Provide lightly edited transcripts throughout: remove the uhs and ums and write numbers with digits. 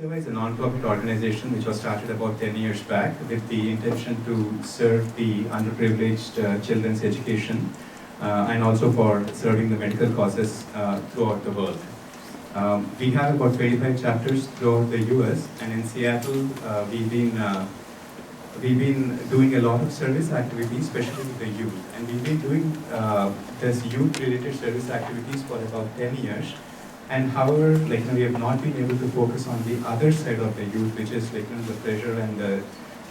Seva is a non-profit organization which was started about 10 years back with the intention to serve the underprivileged children's education and also for serving the medical causes throughout the world. We have about 25 chapters throughout the US, and in Seattle we've been doing a lot of service activities, especially with the youth. And we've been doing this youth-related service activities for about 10 years. And however, we have not been able to focus on the other side of the youth, which is the pressure and the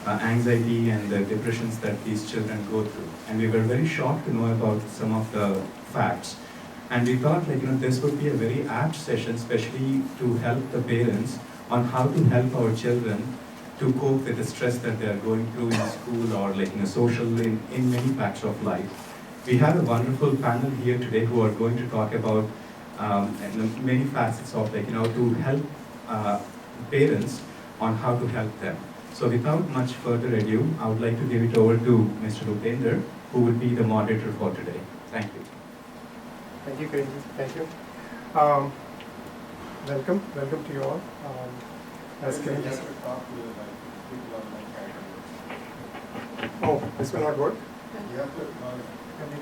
anxiety and the depressions that these children go through. And we were very shocked to know about some of the facts. And we thought this would be a very apt session, especially to help the parents on how to help our children to cope with the stress that they are going through in school or social in many parts of life. We have a wonderful panel here today who are going to talk about many facets of to help parents on how to help them. So without much further ado, I would like to give it over to Mr. Upender, who will be the moderator for today. Thank you. Thank you, Kiranji. Thank you. Welcome to you all. As Kiranji said. Oh, this will not work?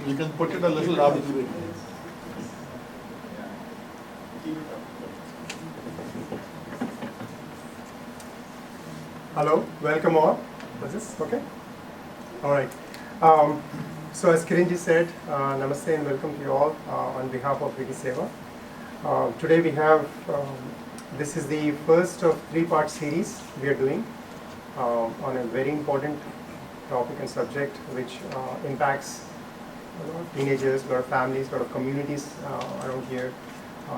You can put it a little up. Hello, welcome all. Was this okay? All right. So as Kiranji said, namaste and welcome to you all on behalf of Vidi Seva. Today we have, this is the first of 3-part series we are doing on a very important topic and subject which impacts a lot of teenagers, a lot of families, a lot of communities around here.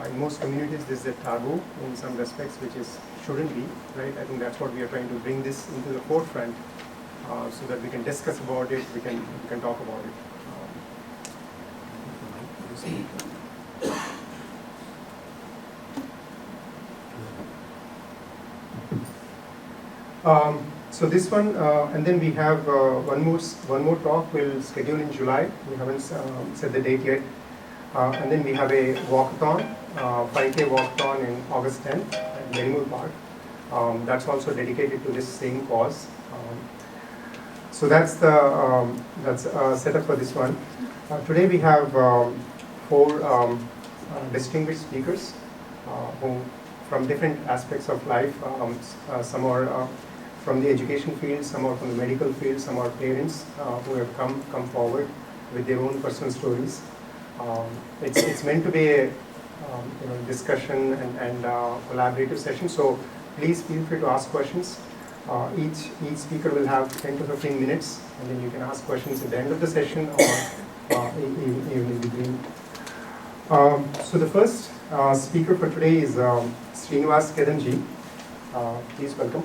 In most communities this is a taboo in some respects, which shouldn't be, right? I think that's what we are trying to bring this into the forefront so that we can discuss about it, we can talk about it. So this one, and then we have one more talk we'll schedule in July. We haven't set the date yet. And then we have a walkathon, 5K walkathon in August 10th at Benimul Park. That's also dedicated to this same cause. So that's the setup for this one. Today we have 4 distinguished speakers who from different aspects of life. Some are from the education field, some are from the medical field, some are parents who have come forward with their own personal stories. It's meant to be a discussion and collaborative session. So please feel free to ask questions. Each speaker will have 10 to 15 minutes, and then you can ask questions at the end of the session or even in between. So the first speaker for today is Srinivas Kedamji. Please welcome.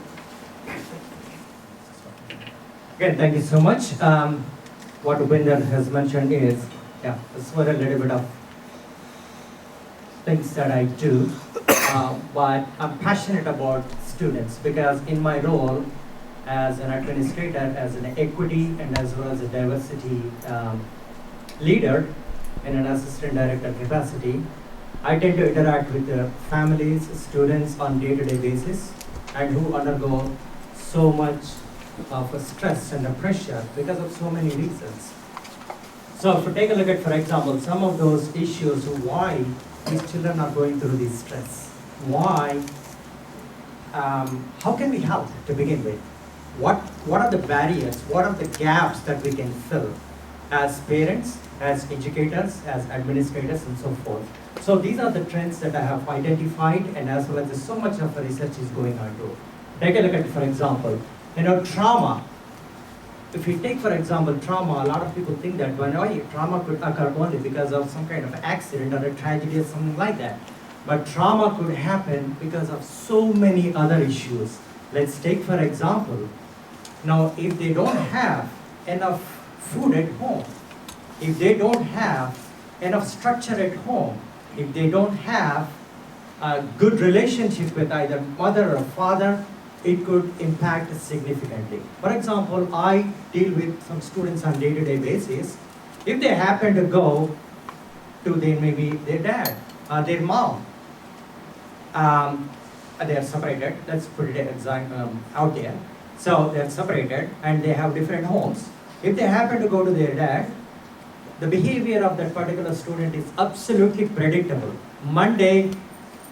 Again, thank you so much. What Upinder has mentioned is, this were a little bit of things that I do, but I'm passionate about students because in my role as an administrator, as an equity and as well as a diversity leader in an assistant director capacity, I tend to interact with the families, students on day-to-day basis and who undergo so much of stress and pressure because of so many reasons. So if you take a look at, for example, some of those issues, why these children are going through this stress, why, how can we help to begin with? What are the barriers, what are the gaps that we can fill as parents, as educators, as administrators and so forth. So these are the trends that I have identified, and as well as so much of research is going on too. Take a look at, for example, trauma. If you take, for example, trauma, a lot of people think that trauma could occur only because of some kind of accident or a tragedy or something like that. But trauma could happen because of so many other issues. Let's take, for example, now if they don't have enough food at home, if they don't have enough structure at home, if they don't have a good relationship with either mother or father, it could impact significantly. For example, I deal with some students on day-to-day basis. If they happen to go to maybe their dad, their mom, they are separated. Let's put it out there. So they are separated and they have different homes. If they happen to go to their dad, the behavior of that particular student is absolutely predictable. Monday,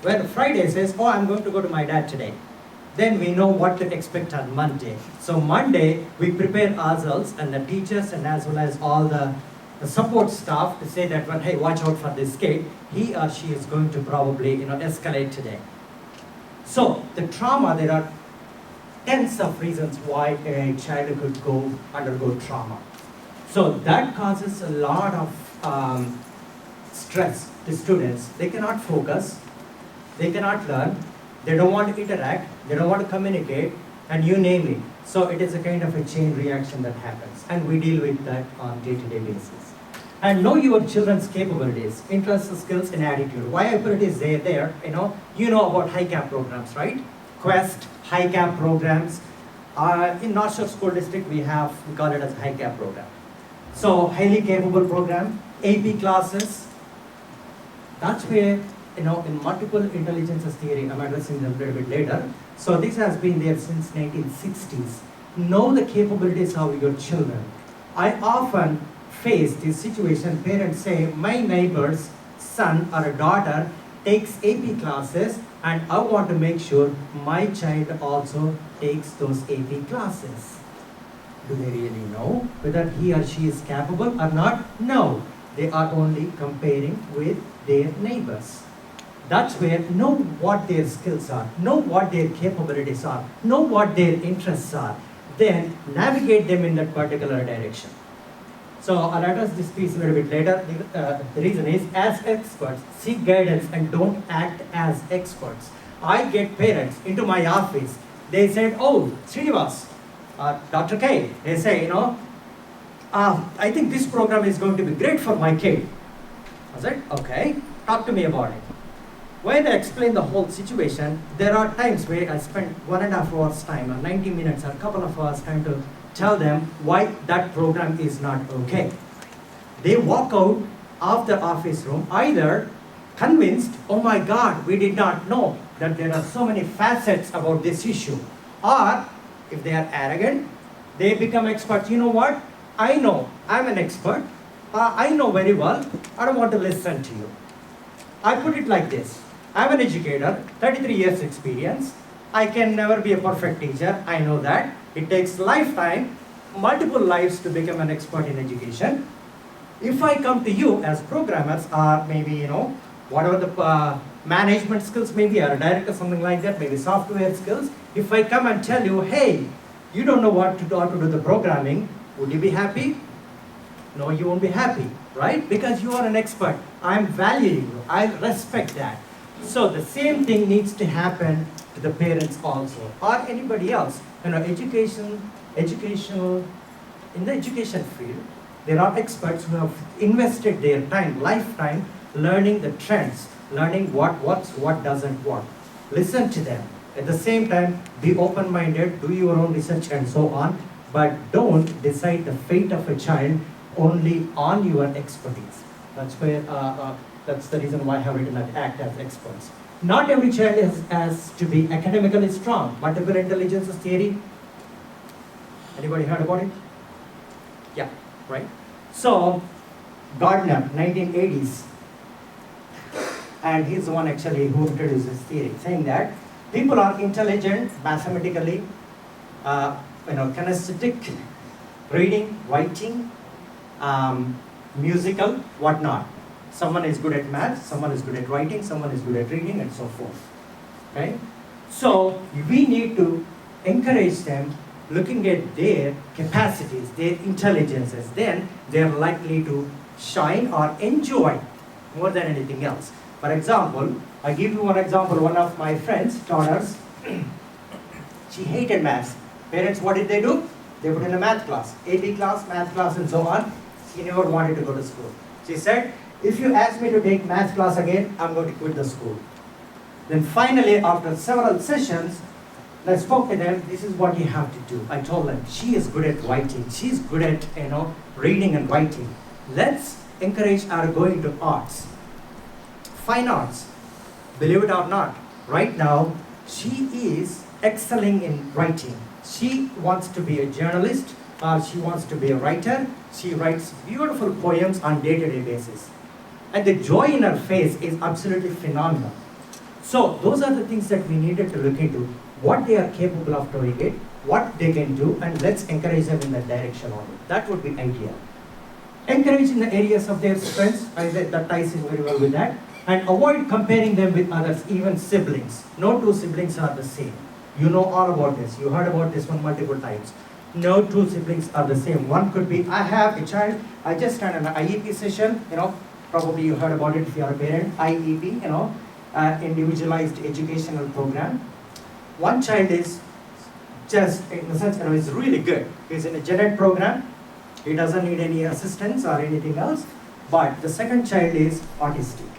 Friday says, oh, I'm going to go to my dad today. Then we know what to expect on Monday. So Monday, we prepare ourselves and the teachers and as well as all the support staff to say that, well, hey, watch out for this kid. He or she is going to probably, escalate today. So the trauma, there are tens of reasons why a child could undergo trauma. So that causes a lot of stress to students. They cannot focus, they cannot learn, they don't want to interact, they don't want to communicate, and you name it. So it is a kind of a chain reaction that happens, and we deal with that on day-to-day basis. And know your children's capabilities, interests, skills, and attitude. Why I put it is there, you know about high cap programs, right? Quest, high cap programs. In North Shore School District, we call it as high cap program. So highly capable program, AP classes. That's where, in multiple intelligences theory, I'm addressing them a little bit later. So this has been there since 1960s. Know the capabilities of your children. I often face this situation, parents say, my neighbor's son or a daughter takes AP classes and I want to make sure my child also takes those AP classes. Do they really know whether he or she is capable or not? No. They are only comparing with their neighbors. That's where know what their skills are, know what their capabilities are, know what their interests are, then navigate them in that particular direction. So I'll address this piece a little bit later. The reason is, as experts, seek guidance and don't act as experts. I get parents into my office. They said, oh, Srinivas, Dr. K, they say, I think this program is going to be great for my kid. I said, okay, talk to me about it. When I explain the whole situation, there are times where I spend 1.5 hours time or 90 minutes or a couple of hours trying to tell them why that program is not okay. They walk out of the office room either convinced, oh my God, we did not know that there are so many facets about this issue. Or if they are arrogant, they become experts. You know what? I know, I'm an expert. I know very well. I don't want to listen to you. I put it like this. I'm an educator, 33 years experience. I can never be a perfect teacher, I know that. It takes lifetime, multiple lives to become an expert in education. If I come to you as programmers or maybe, whatever the management skills maybe, or a director, something like that, maybe software skills. If I come and tell you, hey, you don't know how to do the programming, would you be happy? No, you won't be happy, right? Because you are an expert. I'm valuing you. I respect that. So the same thing needs to happen to the parents also, or anybody else. In the education field, there are experts who have invested their time, lifetime, learning the trends, learning what works, what doesn't work. Listen to them. At the same time, be open-minded, do your own research and so on, but don't decide the fate of a child only on your expertise. That's where, that's the reason why I have written that act as experts. Not every child has to be academically strong. Multiple intelligences theory. Anybody heard about it? Yeah, right? So, Gardner, 1980s, and he's the one actually who introduced this theory, saying that people are intelligent mathematically, kinesthetic, reading, writing, musical, whatnot. Someone is good at math, someone is good at writing, someone is good at reading, and so forth. Okay? So we need to encourage them looking at their capacities, their intelligences. Then they're likely to shine or enjoy more than anything else. For example, I give you one example. One of my friends, daughters, she hated maths. Parents, what did they do? They put in a math class, AP class, math class, and so on. She never wanted to go to school. She said, if you ask me to take math class again, I'm going to quit the school. Then finally, after several sessions, I spoke to them, this is what you have to do. I told them, she is good at writing. She's good at, reading and writing. Let's encourage her going to arts. Fine arts. Believe it or not, right now, she is excelling in writing. She wants to be a journalist or she wants to be a writer. She writes beautiful poems on day-to-day basis. And the joy in her face is absolutely phenomenal. So those are the things that we needed to look into, what they are capable of doing it, what they can do, and let's encourage them in that direction only. That would be ideal. Encourage in the areas of their strengths, that ties in very well with that, and avoid comparing them with others, even siblings. No two siblings are the same. You know all about this. You heard about this one multiple times. No two siblings are the same. One could be, I have a child, I just ran an IEP session, probably you heard about it if you are a parent, IEP, individualized educational program. One child is just, in the sense, is really good. He's in a gen ed program. He doesn't need any assistance or anything else. But the second child is autistic.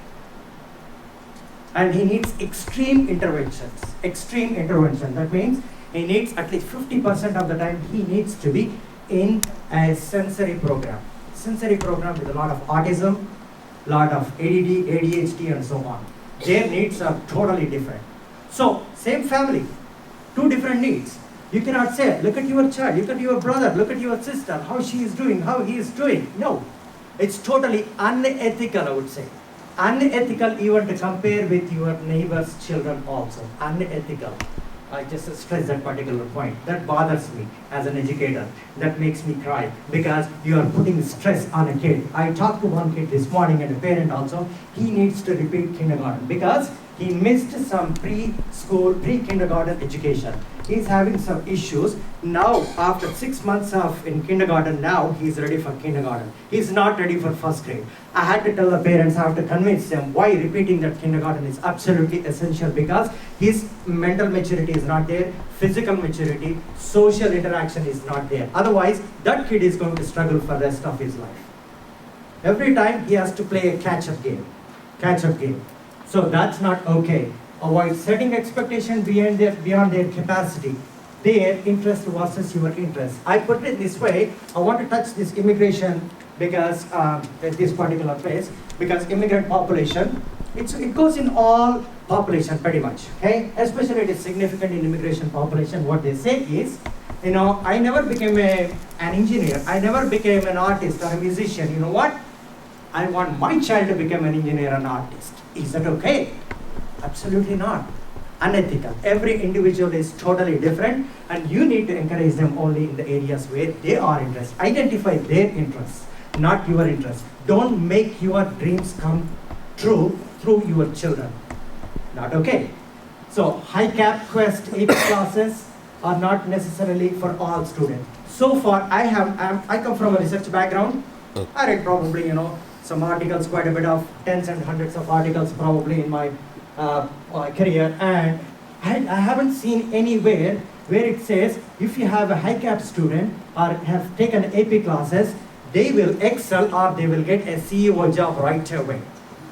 And he needs extreme interventions. Extreme intervention. That means he needs at least 50% of the time he needs to be in a sensory program. Sensory program with a lot of autism, lot of ADD, ADHD and so on. Their needs are totally different. So, same family, two different needs. You cannot say, look at your child, look at your brother, look at your sister, how she is doing, how he is doing. No, it's totally unethical, I would say. Unethical even to compare with your neighbor's children also. Unethical. I just stress that particular point. That bothers me as an educator. That makes me cry because you are putting stress on a kid. I talked to one kid this morning and a parent also. He needs to repeat kindergarten because he missed some preschool, pre-kindergarten education. He's having some issues. Now, after 6 months of in kindergarten, now he's ready for kindergarten. He's not ready for first grade. I had to tell the parents, I have to convince them why repeating that kindergarten is absolutely essential because his mental maturity is not there, physical maturity, social interaction is not there. Otherwise, that kid is going to struggle for the rest of his life. Every time he has to play a catch-up game. Catch-up game. So that's not okay. Avoid setting expectations beyond their capacity. Their interest versus your interest. I put it this way, I want to touch this immigration because at this particular place, because immigrant population, it goes in all population pretty much, okay? Especially it is significant in immigration population. What they say is, I never became an engineer, I never became an artist or a musician. You know what? I want my child to become an engineer and artist. Is that okay? Absolutely not. Unethical. Every individual is totally different and you need to encourage them only in the areas where they are interested. Identify their interests, not your interests. Don't make your dreams come true through your children. Not okay. So high cap quest AP classes are not necessarily for all students. So far I come from a research background. I read probably some articles, quite a bit of tens and hundreds of articles probably in my career, and I haven't seen anywhere where it says if you have a high cap student or have taken AP classes, they will excel or they will get a CEO job right away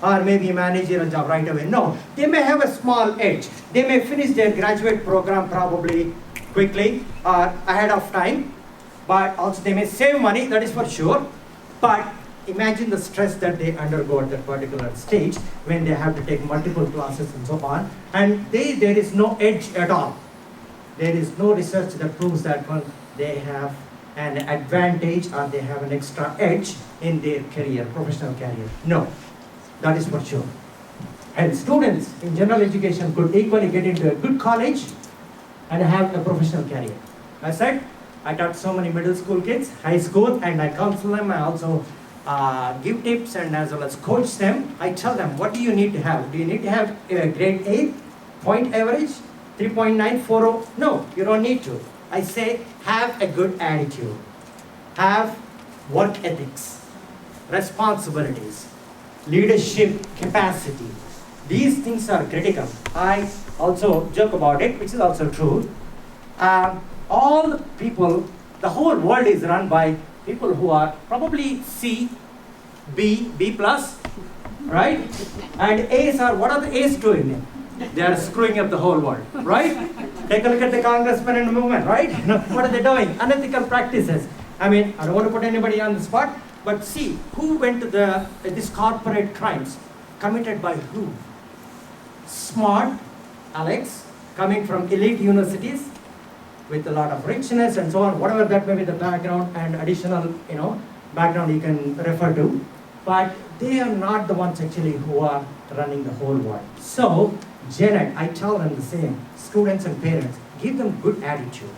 or maybe a managerial job right away. No, they may have a small edge. They may finish their graduate program probably quickly or ahead of time, but also they may save money, that is for sure. But imagine the stress that they undergo at that particular stage when they have to take multiple classes and so on. And there is no edge at all. There is no research that proves that they have an advantage or they have an extra edge in their career, professional career. No, that is for sure. And students in general education could equally get into a good college and have a professional career. I said, I taught so many middle school kids, high school, and I counsel them. I also give tips and as well as coach them. I tell them, what do you need to have? Do you need to have a grade 8 point average, 3.940? No, you don't need to. I say, have a good attitude, have work ethics, responsibilities, leadership capacity. These things are critical. I also joke about it, which is also true. All the people, the whole world is run by people who are probably C, B, B plus, right? And A's are, what are the A's doing? They are screwing up the whole world, right? Take a look at the congressmen and the movement, right? What are they doing? Unethical practices. I mean, I don't want to put anybody on the spot, but see, who went to these corporate crimes? Committed by who? Smart Alex, coming from elite universities with a lot of richness and so on, whatever that may be the background and additional, background you can refer to. But they are not the ones actually who are running the whole world. So, Janet, I tell them the same, students and parents, give them good attitude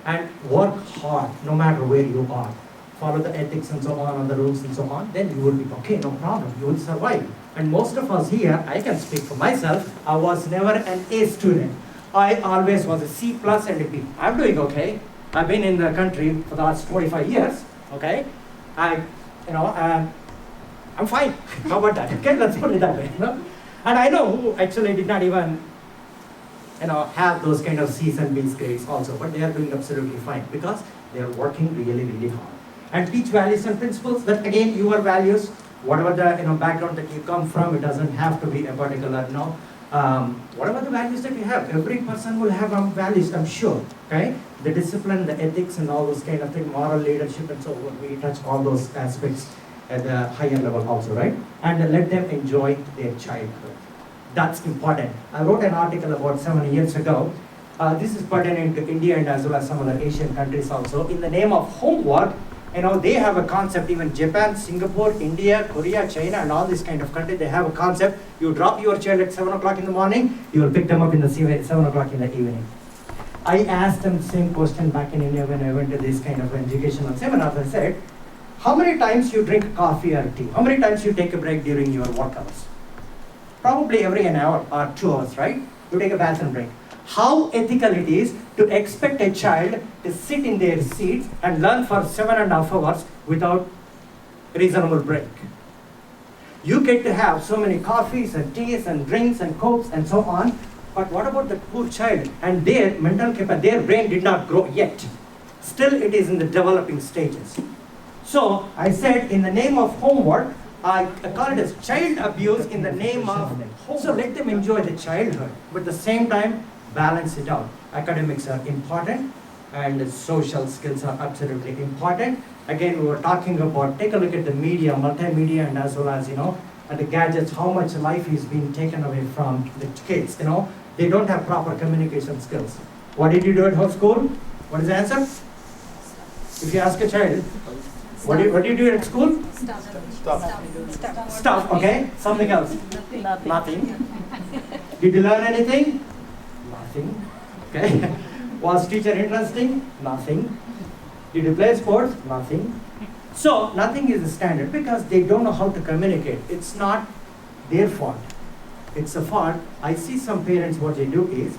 and work hard no matter where you are. Follow the ethics and so on, and the rules and so on, then you will be okay, no problem, you will survive. And most of us here, I can speak for myself, I was never an A student. I always was a C plus and a B. I'm doing okay. I've been in the country for the last 25 years, okay? I'm fine. How about that? Okay, let's put it that way. And I know who actually did not even have those kind of C's and B's grades also, but they are doing absolutely fine because they are working really, really hard. And teach values and principles that again, your values, whatever the background that you come from, it doesn't have to be a particular, whatever the values that you have, every person will have values, I'm sure, okay? The discipline, the ethics and all those kind of things, moral leadership and so on, we touch all those aspects at the higher level also, right? And let them enjoy their childhood. That's important. I wrote an article about 7 years ago. This is pertaining to India and as well as some other Asian countries also. In the name of homework, they have a concept, even Japan, Singapore, India, Korea, China, and all these kind of countries, they have a concept. You drop your child at 7 o'clock in the morning, you will pick them up in the 7 o'clock in the evening. I asked them the same question back in India when I went to this kind of educational seminars. I said, how many times you drink coffee or tea? How many times you take a break during your work hours? Probably every an hour or 2 hours, right? You take a bathroom break. How ethical it is to expect a child to sit in their seats and learn for 7.5 hours without reasonable break. You get to have so many coffees and teas and drinks and cokes and so on, but what about the poor child? And their mental capacity, their brain did not grow yet. Still it is in the developing stages. So I said, in the name of homework, I call it as child abuse in the name of homework. So let them enjoy the childhood, but at the same time, balance it out. Academics are important and social skills are absolutely important. Again, we were talking about, take a look at the media, multimedia, and as well as, and the gadgets, how much life is being taken away from the kids, They don't have proper communication skills. What did you do at school? What is the answer? If you ask a child, what do you do at school? Stuff, okay? Something else? Nothing. Did you learn anything? Nothing. Okay. Was teacher interesting? Nothing. Did you play sports? Nothing. So nothing is the standard because they don't know how to communicate. It's not their fault. It's a fault. I see some parents, what they do is,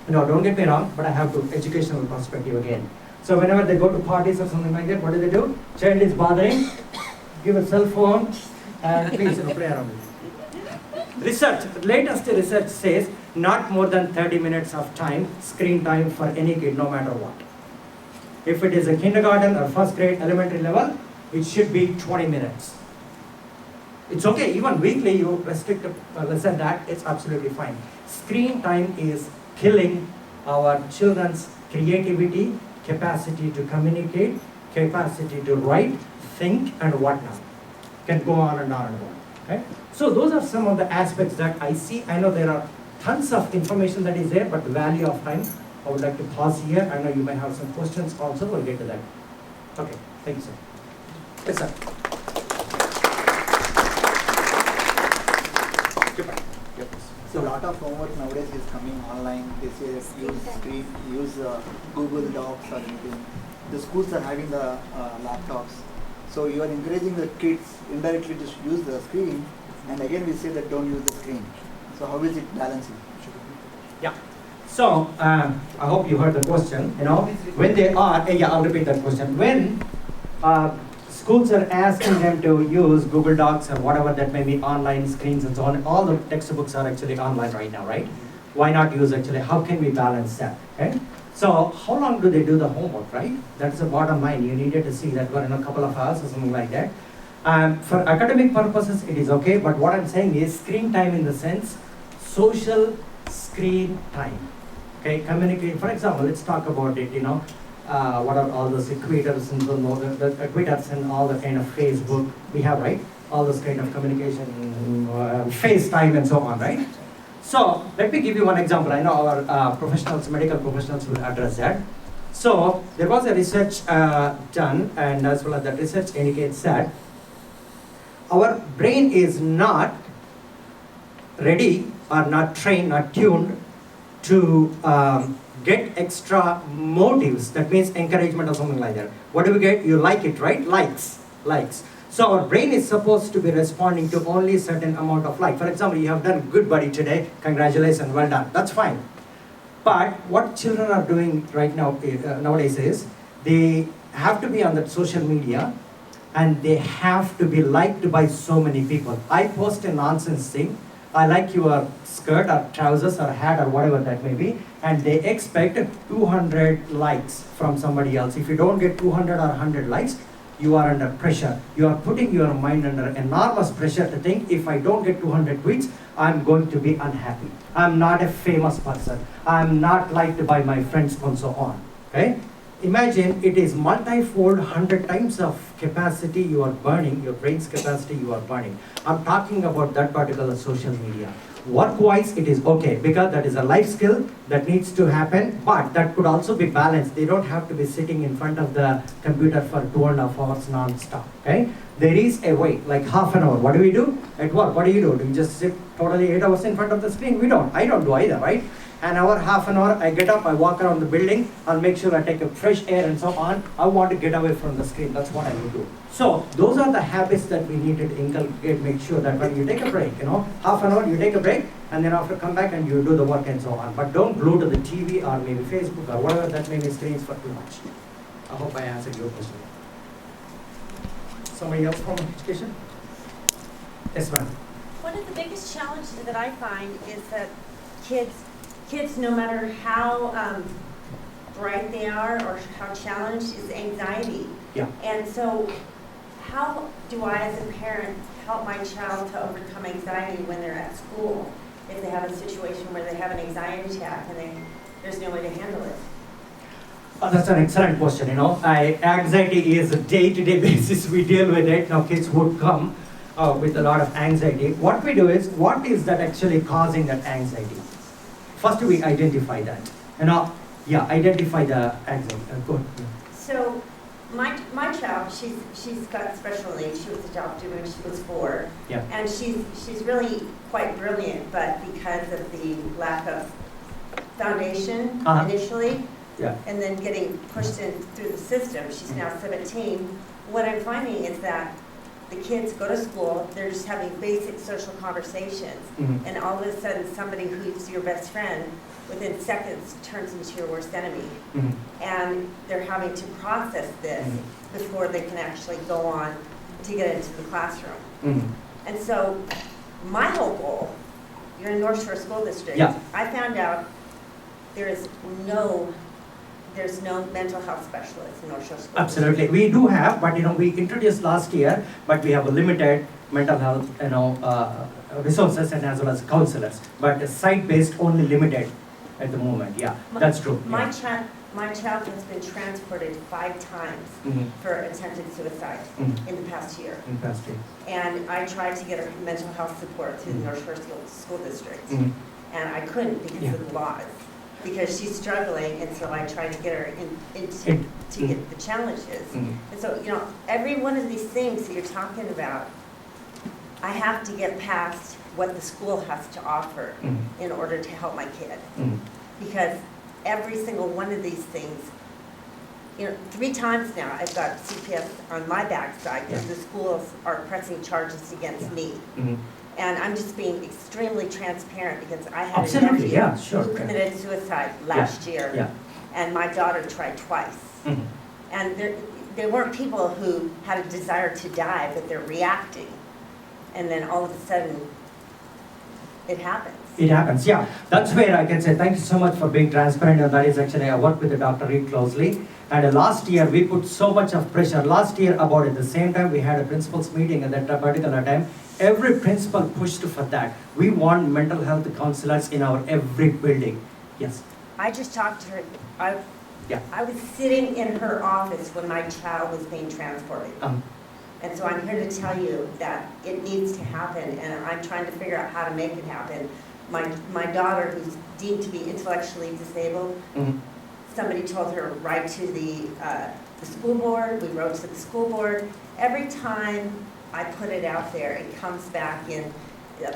don't get me wrong, but I have to educational perspective again. So whenever they go to parties or something like that, what do? Child is bothering, give a cell phone, and please play around with it. Latest research says not more than 30 minutes of time, screen time for any kid, no matter what. If it is a kindergarten or first grade, elementary level, it should be 20 minutes. It's okay, even weekly you restrict less than that, it's absolutely fine. Screen time is killing our children's creativity, capacity to communicate, capacity to write, think, and whatnot. Can go on and on and on. Okay? So those are some of the aspects that I see. I know there are tons of information that is there, but the value of time, I would like to pause here. I know you may have some questions also. We'll get to that. Okay, thank you, sir. Yes, sir. So a lot of homework nowadays is coming online. They say use screen, use Google Docs or anything. The schools are having the laptops. So you are encouraging the kids indirectly to use the screen, and again we say that don't use the screen. So how is it balancing? Yeah. So I hope you heard the question. When they are, I'll repeat that question. When schools are asking them to use Google Docs or whatever that may be online screens and so on, all the textbooks are actually online right now, right? Why not use actually, how can we balance that, okay? So how long do they do the homework, right? That's the bottom line. You needed to see that we're in a couple of hours or something like that. For academic purposes, it is okay, but what I'm saying is screen time in the sense, social screen time, okay? Communicate, for example, let's talk about it, what are all those equators and the equators and all the kind of Facebook we have, right? All those kind of communication, FaceTime and so on, right? So let me give you one example. I know our professionals, medical professionals will address that. So there was a research done, and as well as that research indicates that our brain is not ready or not trained, not tuned to get extra motives. That means encouragement or something like that. What do we get? You like it, right? Likes. So our brain is supposed to be responding to only certain amount of like. For example, you have done good buddy today. Congratulations, well done. That's fine. But what children are doing right now nowadays is they have to be on the social media and they have to be liked by so many people. I post a nonsense thing. I like your skirt or trousers or hat or whatever that may be, and they expect 200 likes from somebody else. If you don't get 200 or 100 likes, you are under pressure. You are putting your mind under enormous pressure to think, if I don't get 200 tweets, I'm going to be unhappy. I'm not a famous person. I'm not liked by my friends and so on. Okay? Imagine it is multi-fold, 100 times of capacity you are burning, your brain's capacity you are burning. I'm talking about that particular social media. Work-wise, it is okay, because that is a life skill that needs to happen, but that could also be balanced. They don't have to be sitting in front of the computer for 2.5 hours non-stop, okay? There is a way, like half an hour. What do we do? At work, what do? Do you just sit totally 8 hours in front of the screen? We don't. I don't do either, right? An hour, half an hour, I get up, I walk around the building, I'll make sure I take a fresh air and so on. I want to get away from the screen, that's what I will do. So, those are the habits that we need to inculcate, make sure that when you take a break, half an hour you take a break, and then after come back and you do the work and so on. But don't glue to the TV or maybe Facebook or whatever that may be screens for too much. I hope I answered your question. Somebody else from education? Yes, ma'am. One of the biggest challenges that I find is that kids, no matter how bright they are or how challenged, is anxiety. Yeah. And so how do I, as a parent, help my child to overcome anxiety when they're at school, if they have a situation where they have an anxiety attack and there's no way to handle it? That's an excellent question. Anxiety is a day-to-day basis. We deal with it. Now, kids would come with a lot of anxiety. What we do is, what is that actually causing that anxiety? First, we identify that. Identify the anxiety. Good. So, my child, she's got special needs. She was adopted when she was 4. Yeah. And she's really quite brilliant, but because of the lack of foundation initially, yeah, and then getting pushed in through the system, she's now 17. What I'm finding is that the kids go to school, they're just having basic social conversations, mm-hmm. and all of a sudden somebody who's your best friend within seconds turns into your worst enemy. Mm-hmm. And they're having to process this mm-hmm. before they can actually go on to get into the classroom. Mm-hmm. And so my whole goal, you're in North Shore School District, yeah. I found out there's no mental health specialist in North Shore School Absolutely. We do have, but we introduced last year, but we have a limited mental health resources and as well as counselors. But site-based only limited at the moment. Yeah, that's true. My child has been transported 5 times mm-hmm. for attempted suicide mm-hmm. in the past year. In the past year. And I tried to get her mental health support through mm-hmm. the North Shore School District. Mm-hmm. And I couldn't because Yeah. of the laws. Because she's struggling, and so I tried to get her to get the challenges. Mm-hmm. And so, every one of these things that you're talking about, I have to get past what the school has to offer mm-hmm. in order to help my kid. Mm-hmm. Because every single one of these things, 3 times now I've got CPS on my backside because Yeah. the schools are pressing charges against Yeah. me. Mm-hmm. And I'm just being extremely transparent because I had Absolutely, a nephew yeah, sure. who committed suicide last year. Yeah. And my daughter tried twice. Mm-hmm. And there weren't people who had a desire to die, but they're reacting. And then all of a sudden, it happens. It happens, yeah. That's where I can say thank you so much for being transparent, and that is actually, I work with the Dr. Reed closely. And last year, we put so much of pressure. Last year, about at the same time, we had a principal's meeting at that particular time. Every principal pushed for that. We want mental health counselors in our every building. Yes. I just talked to her. Yeah. I was sitting in her office when my child was being transported. And so I'm here to tell you that it needs to happen, and I'm trying to figure out how to make it happen. my daughter, who's deemed to be intellectually disabled, Mhm. somebody told her, write to the school board. We wrote to the school board. Every time I put it out there, it comes back in,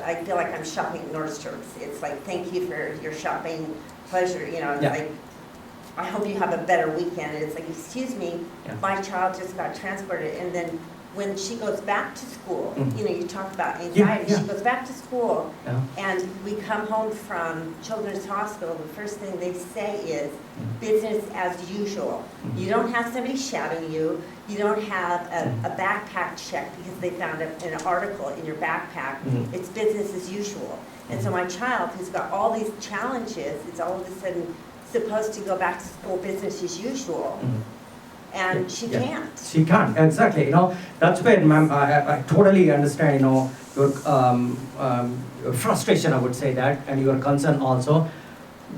I feel like I'm shopping at Nordstrom's. It's like, thank you for your shopping pleasure, you know, it's Yeah. like, I hope you have a better weekend. And it's like, excuse me, Yeah. my child just got transported. And then when she goes back to school, Mhm. you know, you talk about anxiety, Yeah. she goes back to school Yeah. and we come home from Children's Hospital, the first thing they say is business as usual. Mhm. You don't have somebody shouting you, you don't have a backpack check because they found an article in your backpack. Mhm. It's business as usual. And so my child, who's got all these challenges, is all of a sudden supposed to go back to school business as usual, Mhm. and she Yeah. can't. She can't, exactly, you know, that's where, ma'am, I totally understand, you know, your frustration, I would say that, and your concern also.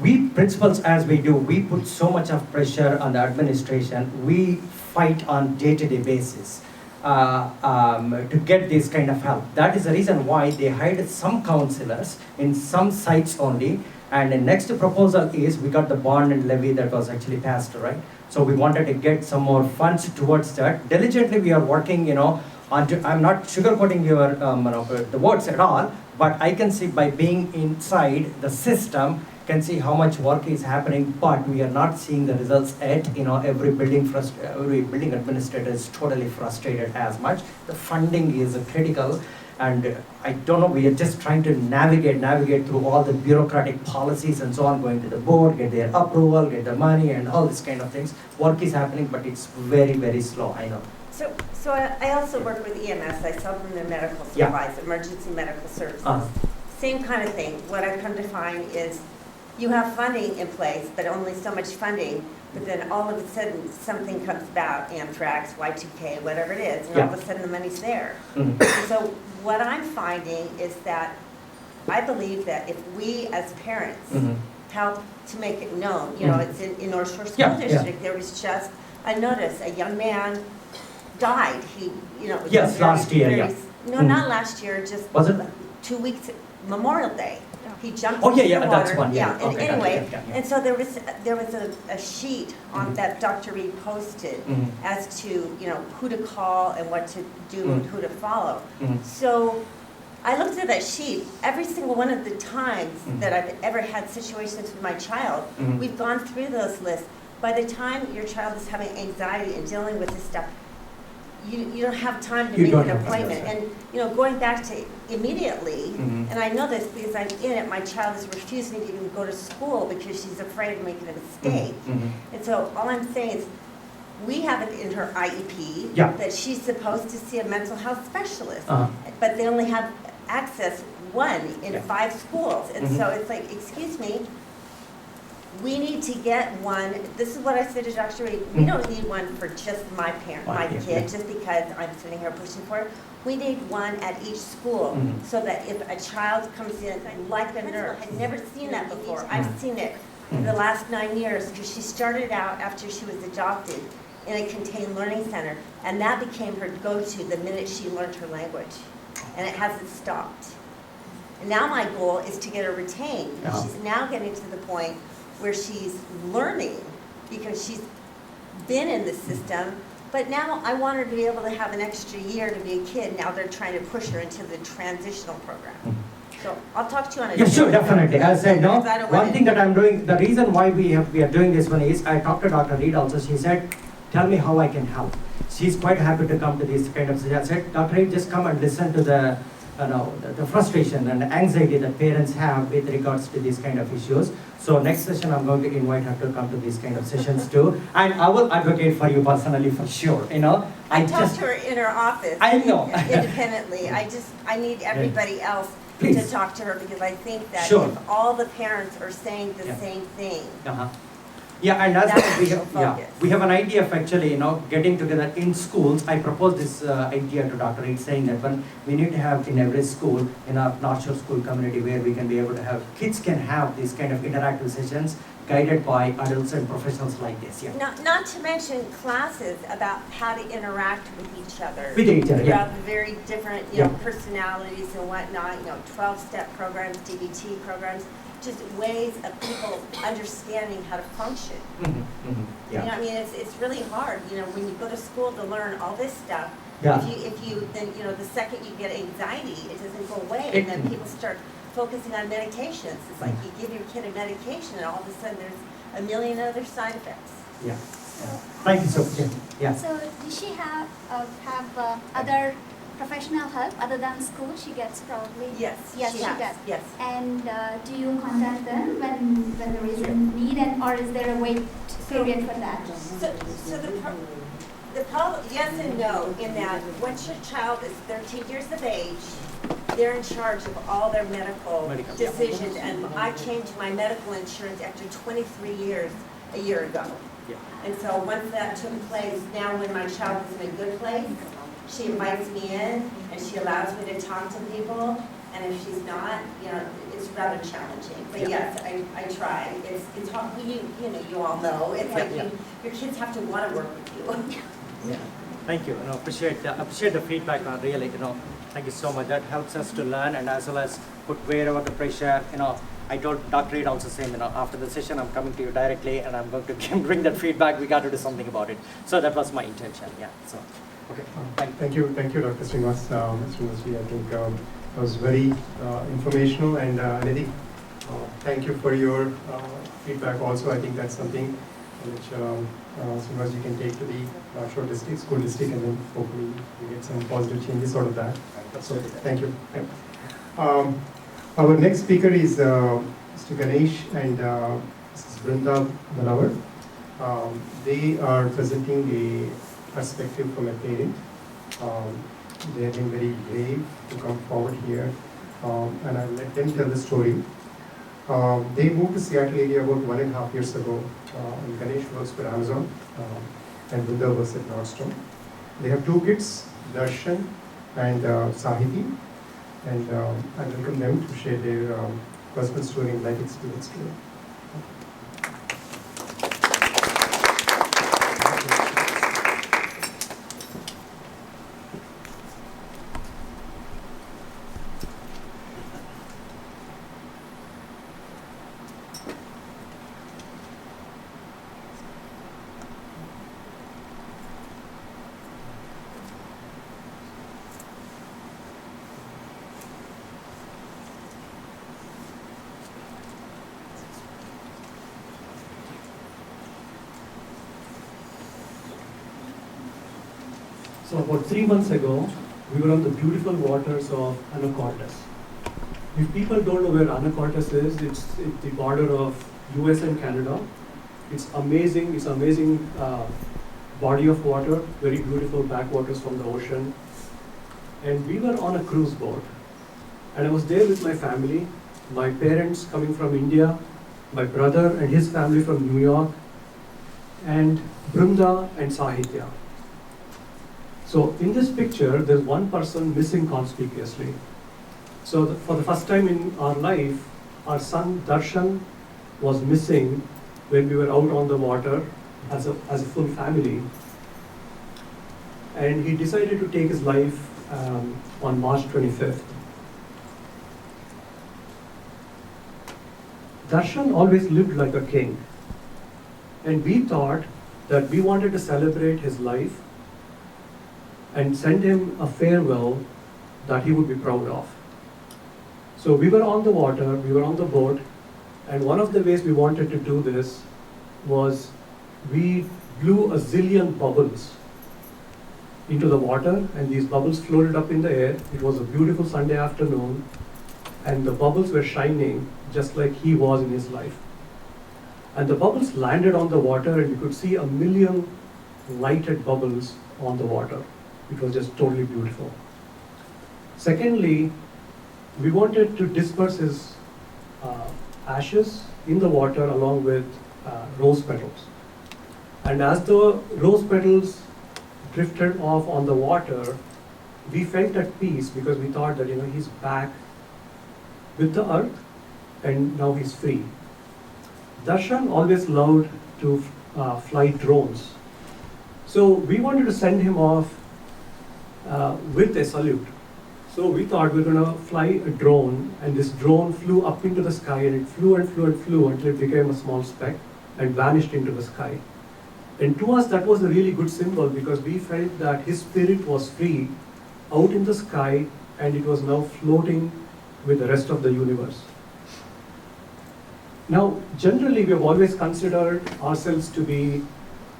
We principals, as we do, we put so much of pressure on the administration, we fight on day-to-day basis to get this kind of help. That is the reason why they hired some counselors in some sites only, and the next proposal is, we got the bond and levy that was actually passed, right? So we wanted to get some more funds towards that. Diligently, we are working, you know, I'm not sugarcoating your, the words at all, but I can see by being inside the system, can see how much work is happening, but we are not seeing the results yet. You know, every building administrator is totally frustrated as much. The funding is critical, and I don't know, we are just trying to navigate through all the bureaucratic policies and so on, going to the board, get their approval, get the money and all this kind of things. Work is happening, but it's very, very slow, I know. So I also work with EMS. I sell them their medical Yeah. supplies, emergency medical services. Uh-huh. Same kind of thing. What I've come to find is you have funding in place, but only so much funding, but then all of a sudden something comes about, anthrax, Y2K, whatever it is, and all of a sudden the money's there. Mhm. So what I'm finding is that I believe that if we as parents Mhm. help to make it known, you know, Mhm. it's in North Shore School Yeah, yeah. District, there was just a notice, a young man died, he, you know. it was Yes, very- last year, very- yeah. No, Mhm. not last year, just. Was it? 2 weeks, Memorial Day. He jumped Oh, into yeah, the yeah, that's water. one, yeah. And Okay, gotcha, anyway, yeah, yeah. and so there was a sheet on Mhm. that Dr. Reed posted Mhm. as to, you know, who to call and what to do and Mhm. who to follow. Mhm. So I looked at that sheet, every single one of the times Mhm. that I've ever had situations with my child, Mhm. we've gone through those lists. By the time your child is having anxiety and dealing with this stuff, you don't have time to You make don't an have time, appointment. that's And, you know, going back to immediately, Mhm. and I know this because I'm in it, my child is refusing to even go to school because she's afraid of making a mistake. Mhm. And so all I'm saying is, we have it in her IEP Yeah. that she's supposed to see a mental health specialist, Uh-huh. but they only have access one in Yeah. 5 schools. And Mhm. so it's like, excuse me, we need to get one. This is what I said to Dr. Reed. We Mhm. don't need one for just my parent, Fine, my yeah, kid, yeah. just because I'm sitting here pushing for it. We need one at each school Mhm. so that if a child comes in like a nurse, I've never seen that before. I've Mhm. seen it in the last 9 years because she started out after she was adopted in a contained learning center, and that became her go-to the minute she learned her language, and it hasn't stopped. And now my goal is to get her retained. Yeah. She's now getting to the point where she's learning because she's been in the system, but now I want her to be able to have an extra year to be a kid. Now they're trying to push her into the transitional program. So I'll talk to you on a Yeah, sure, different note. definitely. As I said, no, Because I don't one wanna- thing that I'm doing, the reason why we are doing this one is, I talked to Dr. Reed also, she said, tell me how I can help. She's quite happy to come to this kind of, I said, Dr. Reed, just come and listen to the frustration and anxiety that parents have with regards to these kind of issues. So next session, I'm going to invite her to come to these kind of sessions too. And I will advocate for you personally for sure, you know. I talked to her in her office. I know. Independently. I need everybody else to Please. talk to her because I think that Sure. if all the parents are saying the Yeah. same thing, Uh-huh. Yeah, and that's That's what we the have, yeah, focus. we have an idea of actually, getting together in schools. I proposed this idea to Dr. Reed, saying that when we need to have in every school, in our North Shore school community, where we can be able to have, kids can have these kind of interactive sessions, guided by adults and professionals like this. Yeah. Not to mention classes about how to interact with each other. With each other, yeah. Throughout the very different, Yeah. personalities and whatnot, 12-step programs, DBT programs, just ways of people understanding how to function. Yeah. I mean, it's really hard, when you go to school to learn all this stuff. Yeah. If you then, the second you get anxiety, it doesn't go away, It- and then people start focusing on medications. It's like you give your kid a medication, and all of a sudden there's a million other side effects. Yeah. Thank you so much. Yeah. So does she have other professional help other than school? She gets probably. Yes, Yes, she she has. does. Yes. And do you contact them when there is a need, or is there a wait period for that? So the problem, yes and no, in that once your child is 13 years of age, they're in charge of all their medical Yeah. decisions. And I changed my medical insurance after 23 years a year ago. Yeah. And so once that took place, now when my child is in a good place, she invites me in and she allows me to talk to people. And if she's not, it's rather challenging. But Yeah. yes, I try. It's hard. You all know. It's like Yeah. your kids have to want to work with you. Yeah. Thank you. Appreciate the feedback. Really, thank you so much. That helps us to learn and as well as put wherever the pressure. I told Dr. Reed also saying, after the session, I'm coming to you directly and I'm going to bring that feedback. We got to do something about it. So that was my intention. Yeah. So, okay. Thank you, Dr. Srinivas. I think that was very informational, and I think thank you for your feedback also. I think that's something which Srinivas you can take to the Shore district, school district, and then hopefully we get some positive changes out of that. So thank you. Our next speaker is Mr. Ganesh and Mrs. Brinda Manawar. They are presenting a perspective from a parent. They have been very brave to come forward here, and I'll let them tell the story. They moved to Seattle area about 1.5 years ago, and Ganesh works for Amazon, and Brinda works at Nordstrom. They have 2 kids, Darshan and Sahiti, and I welcome them to share their personal story and life experience today. So about 3 months ago, we were on the beautiful waters of Anacortes. If people don't know where Anacortes is, it's at the border of US and Canada. It's amazing body of water, very beautiful backwaters from the ocean. And we were on a cruise boat. And I was there with my family, my parents coming from India, my brother and his family from New York, and Brinda and Sahitya. So in this picture, there's one person missing conspicuously. So for the first time in our life, our son Darshan was missing when we were out on the water as a full family. And he decided to take his life on March 25th. Darshan always lived like a king. And we thought that we wanted to celebrate his life and send him a farewell that he would be proud of. So we were on the water, we were on the boat, and one of the ways we wanted to do this was we blew a zillion bubbles into the water, and these bubbles floated up in the air. It was a beautiful Sunday afternoon, and the bubbles were shining just like he was in his life. And the bubbles landed on the water, and we could see 1 million lighted bubbles on the water. It was just totally beautiful. Secondly, we wanted to disperse his ashes in the water along with rose petals. And as the rose petals drifted off on the water, we felt at peace because we thought that he's back with the earth and now he's free. Darshan always loved to fly drones. So we wanted to send him off with a salute. So we thought we were going to fly a drone, and this drone flew up into the sky, and it flew and flew and flew until it became a small speck and vanished into the sky. And to us, that was a really good symbol because we felt that his spirit was free out in the sky, and it was now floating with the rest of the universe. Now, generally, we have always considered ourselves to be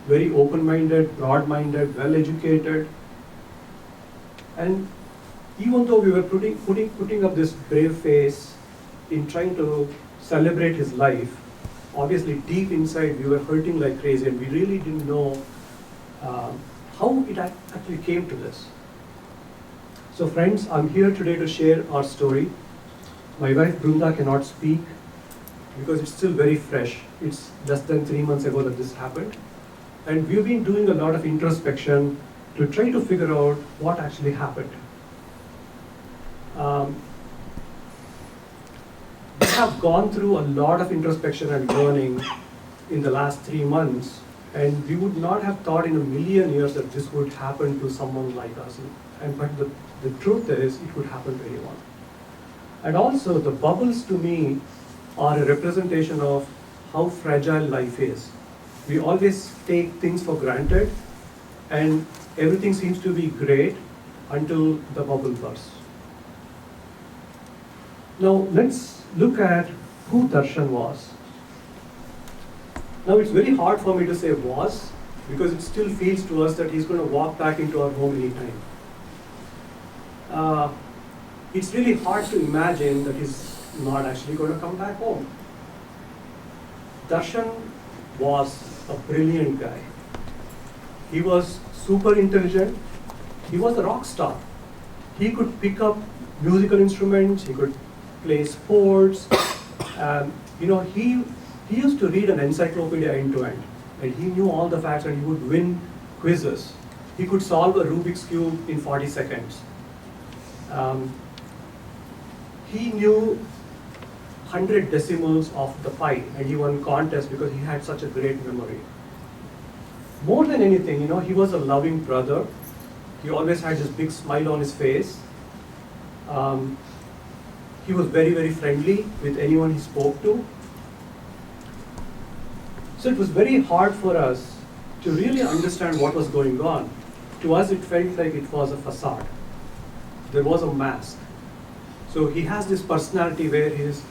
very open-minded, broad-minded, well-educated. And even though we were putting up this brave face in trying to celebrate his life, obviously deep inside we were hurting like crazy, and we really didn't know how it actually came to this. So friends, I'm here today to share our story. My wife Brunda cannot speak because it's still very fresh. It's less than 3 months ago that this happened. And we've been doing a lot of introspection to try to figure out what actually happened. We have gone through a lot of introspection and learning in the last 3 months, and we would not have thought in a million years that this would happen to someone like us. But the truth is, it would happen to anyone. And also, the bubbles to me are a representation of how fragile life is. We always take things for granted, and everything seems to be great until the bubble bursts. Now, let's look at who Darshan was. Now, it's very hard for me to say was, because it still feels to us that he's going to walk back into our home anytime. It's really hard to imagine that he's not actually going to come back home. Darshan was a brilliant guy. He was super intelligent. He was a rock star. He could pick up musical instruments. He could play sports. He used to read an encyclopedia end to end, and he knew all the facts, and he would win quizzes. He could solve a Rubik's Cube in 40 seconds. He knew 100 decimals of the pi, and he won contests because he had such a great memory. More than anything, he was a loving brother. He always had this big smile on his face. He was very, very friendly with anyone he spoke to. So it was very hard for us to really understand what was going on. To us, it felt like it was a facade. There was a mask. So he has this personality where he is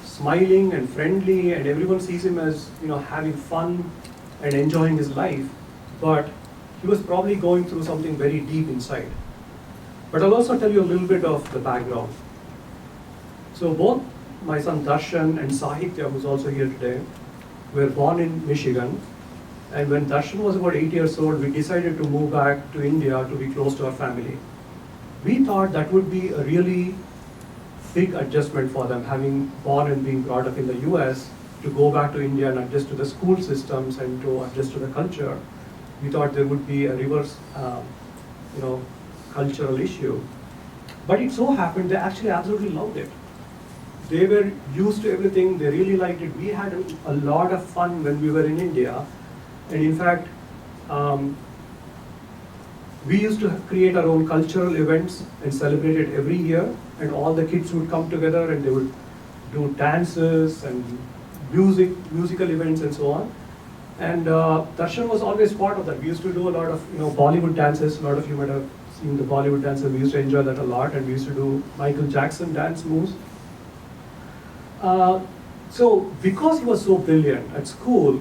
smiling and friendly, and everyone sees him as having fun and enjoying his life. But he was probably going through something very deep inside. But I'll also tell you a little bit of the background. So both my son Darshan and Sahitya, who's also here today, were born in Michigan. And when Darshan was about 8 years old, we decided to move back to India to be close to our family. We thought that would be a really big adjustment for them, having born and being brought up in the US, to go back to India and adjust to the school systems and to adjust to the culture. We thought there would be a reverse, cultural issue. But it so happened they actually absolutely loved it. They were used to everything, they really liked it. We had a lot of fun when we were in India. And in fact, we used to create our own cultural events and celebrate it every year. And all the kids would come together and they would do dances and musical events and so on. And Darshan was always part of that. We used to do a lot of Bollywood dances. A lot of you might have seen the Bollywood dances. We used to enjoy that a lot. And we used to do Michael Jackson dance moves. So because he was so brilliant at school,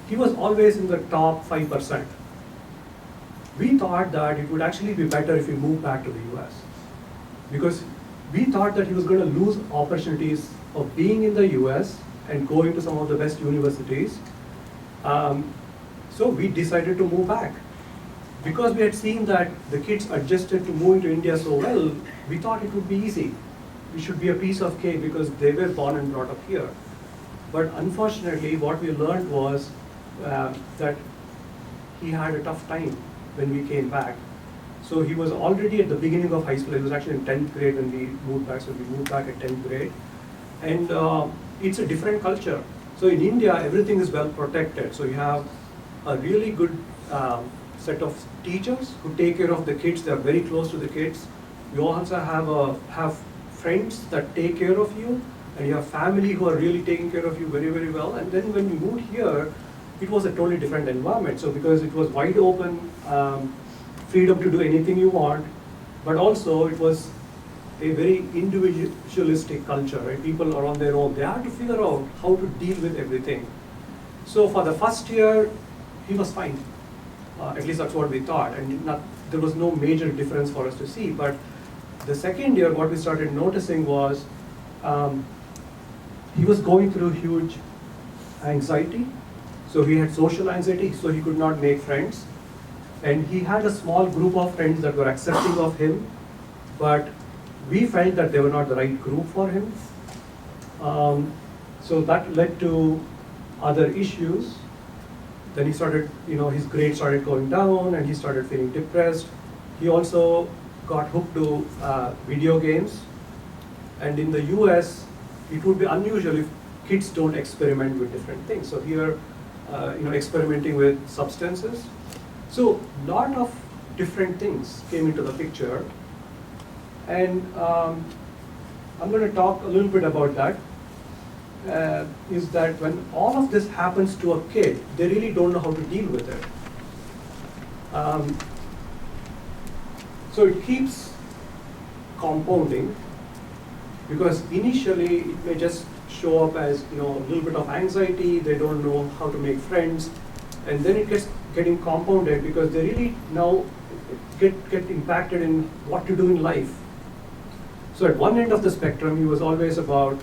he was always in the top 5%. We thought that it would actually be better if he moved back to the US. Because we thought that he was going to lose opportunities of being in the US and going to some of the best universities. So we decided to move back. Because we had seen that the kids adjusted to moving to India so well, we thought it would be easy. We should be a piece of cake because they were born and brought up here. But unfortunately, what we learned was that he had a tough time when we came back. So he was already at the beginning of high school. He was actually in 10th grade when we moved back. So we moved back at 10th grade. And it's a different culture. So in India, everything is well protected. So you have a really good set of teachers who take care of the kids. They are very close to the kids. You also have friends that take care of you, and you have family who are really taking care of you very, very well. And then when we moved here, it was a totally different environment. So because it was wide open, freedom to do anything you want, but also it was a very individualistic culture, right? People are on their own. They have to figure out how to deal with everything. So for the first year, he was fine. At least that's what we thought. And there was no major difference for us to see. But the second year, what we started noticing was he was going through huge anxiety. So he had social anxiety, so he could not make friends. And he had a small group of friends that were accepting of him, but we felt that they were not the right group for him. So that led to other issues. Then he started, his grades started going down and he started feeling depressed. He also got hooked to video games. And in the US, it would be unusual if kids don't experiment with different things. So here, experimenting with substances. So a lot of different things came into the picture. And I'm going to talk a little bit about that. Is that when all of this happens to a kid, they really don't know how to deal with it. So it keeps compounding, because initially it may just show up as a little bit of anxiety. They don't know how to make friends, and then it gets getting compounded because they really now get impacted in what to do in life. So at one end of the spectrum, he was always about,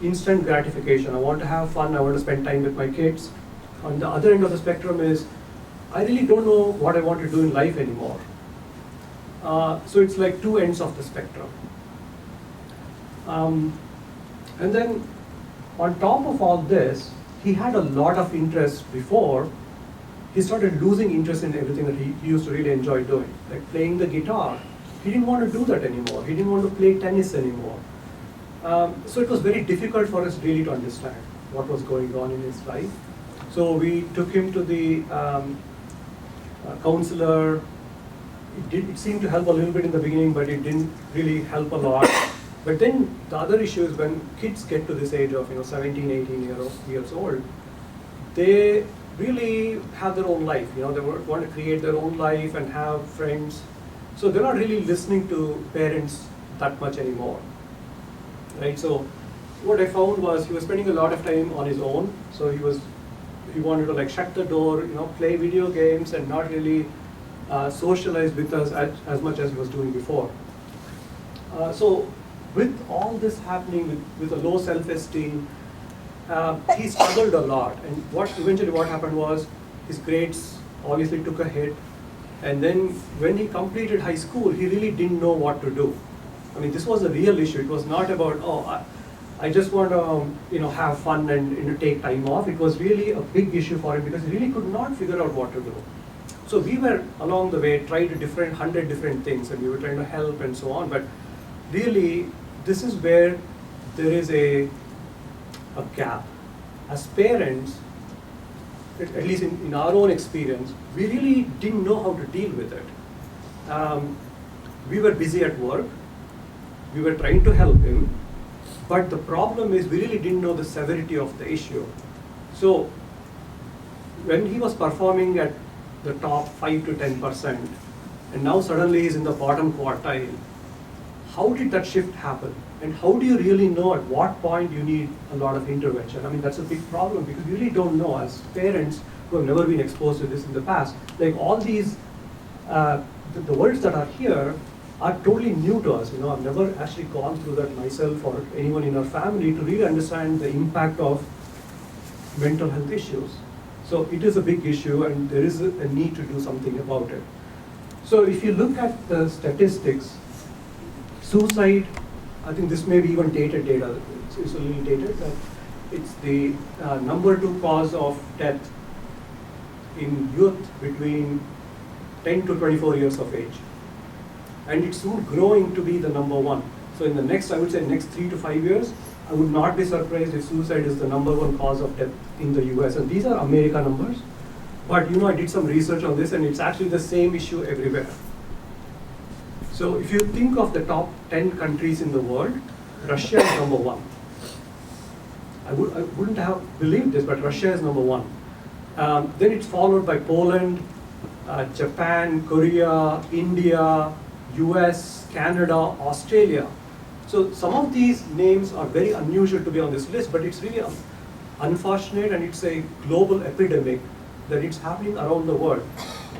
instant gratification. I want to have fun. I want to spend time with my kids. On the other end of the spectrum is, I really don't know what I want to do in life anymore. So it's like two ends of the spectrum. And then on top of all this, he had a lot of interest before. He started losing interest in everything that he used to really enjoy doing, like playing the guitar. He didn't want to do that anymore. He didn't want to play tennis anymore. So it was very difficult for us really to understand what was going on in his life. So we took him to the counselor. It seemed to help a little bit in the beginning, but it didn't really help a lot. But then the other issue is when kids get to this age of 17, 18 years old, they really have their own life. They want to create their own life and have friends. So they're not really listening to parents that much anymore. Right? So what I found was he was spending a lot of time on his own. So he wanted to shut the door, play video games and not really socialize with us as much as he was doing before. So with all this happening, with a low self-esteem, he struggled a lot. And eventually what happened was his grades obviously took a hit. And then when he completed high school, he really didn't know what to do. I mean, this was a real issue. It was not about, I just want to have fun and take time off. It was really a big issue for him because he really could not figure out what to do. So we were along the way tried 100 different things, and we were trying to help and so on. But really, this is where there is a gap. As parents, at least in our own experience, we really didn't know how to deal with it. We were busy at work. We were trying to help him, but the problem is we really didn't know the severity of the issue. So when he was performing at the top 5 to 10%, and now suddenly he's in the bottom quartile, how did that shift happen? And how do you really know at what point you need a lot of intervention? I mean, that's a big problem because you really don't know as parents who have never been exposed to this in the past. Like all these, the words that are here are totally new to us. I've never actually gone through that myself or anyone in our family to really understand the impact of mental health issues. So it is a big issue and there is a need to do something about it. So if you look at the statistics, suicide, I think this may be even dated data, it's a little dated, but it's the number 2 cause of death in youth between 10 to 24 years of age. And it's soon growing to be the number 1. So in the next, I would say next 3 to 5 years, I would not be surprised if suicide is the #1 cause of death in the US. And these are America numbers. But I did some research on this, and it's actually the same issue everywhere. So if you think of the top 10 countries in the world, Russia is #1. I wouldn't have believed this, but Russia is #1. Then it's followed by Poland, Japan, Korea, India, US, Canada, Australia. So some of these names are very unusual to be on this list, but it's really unfortunate, and it's a global epidemic that it's happening around the world.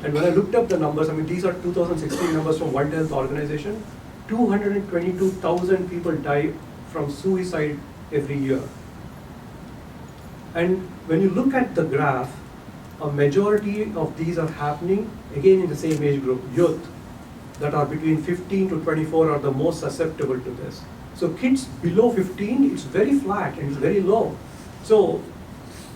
And when I looked up the numbers, these are 2016 numbers from World Health Organization, 222,000 people die from suicide every year. And when you look at the graph, a majority of these are happening, again, in the same age group, youth, that are between 15 to 24 are the most susceptible to this. So kids below 15, it's very flat and it's very low. So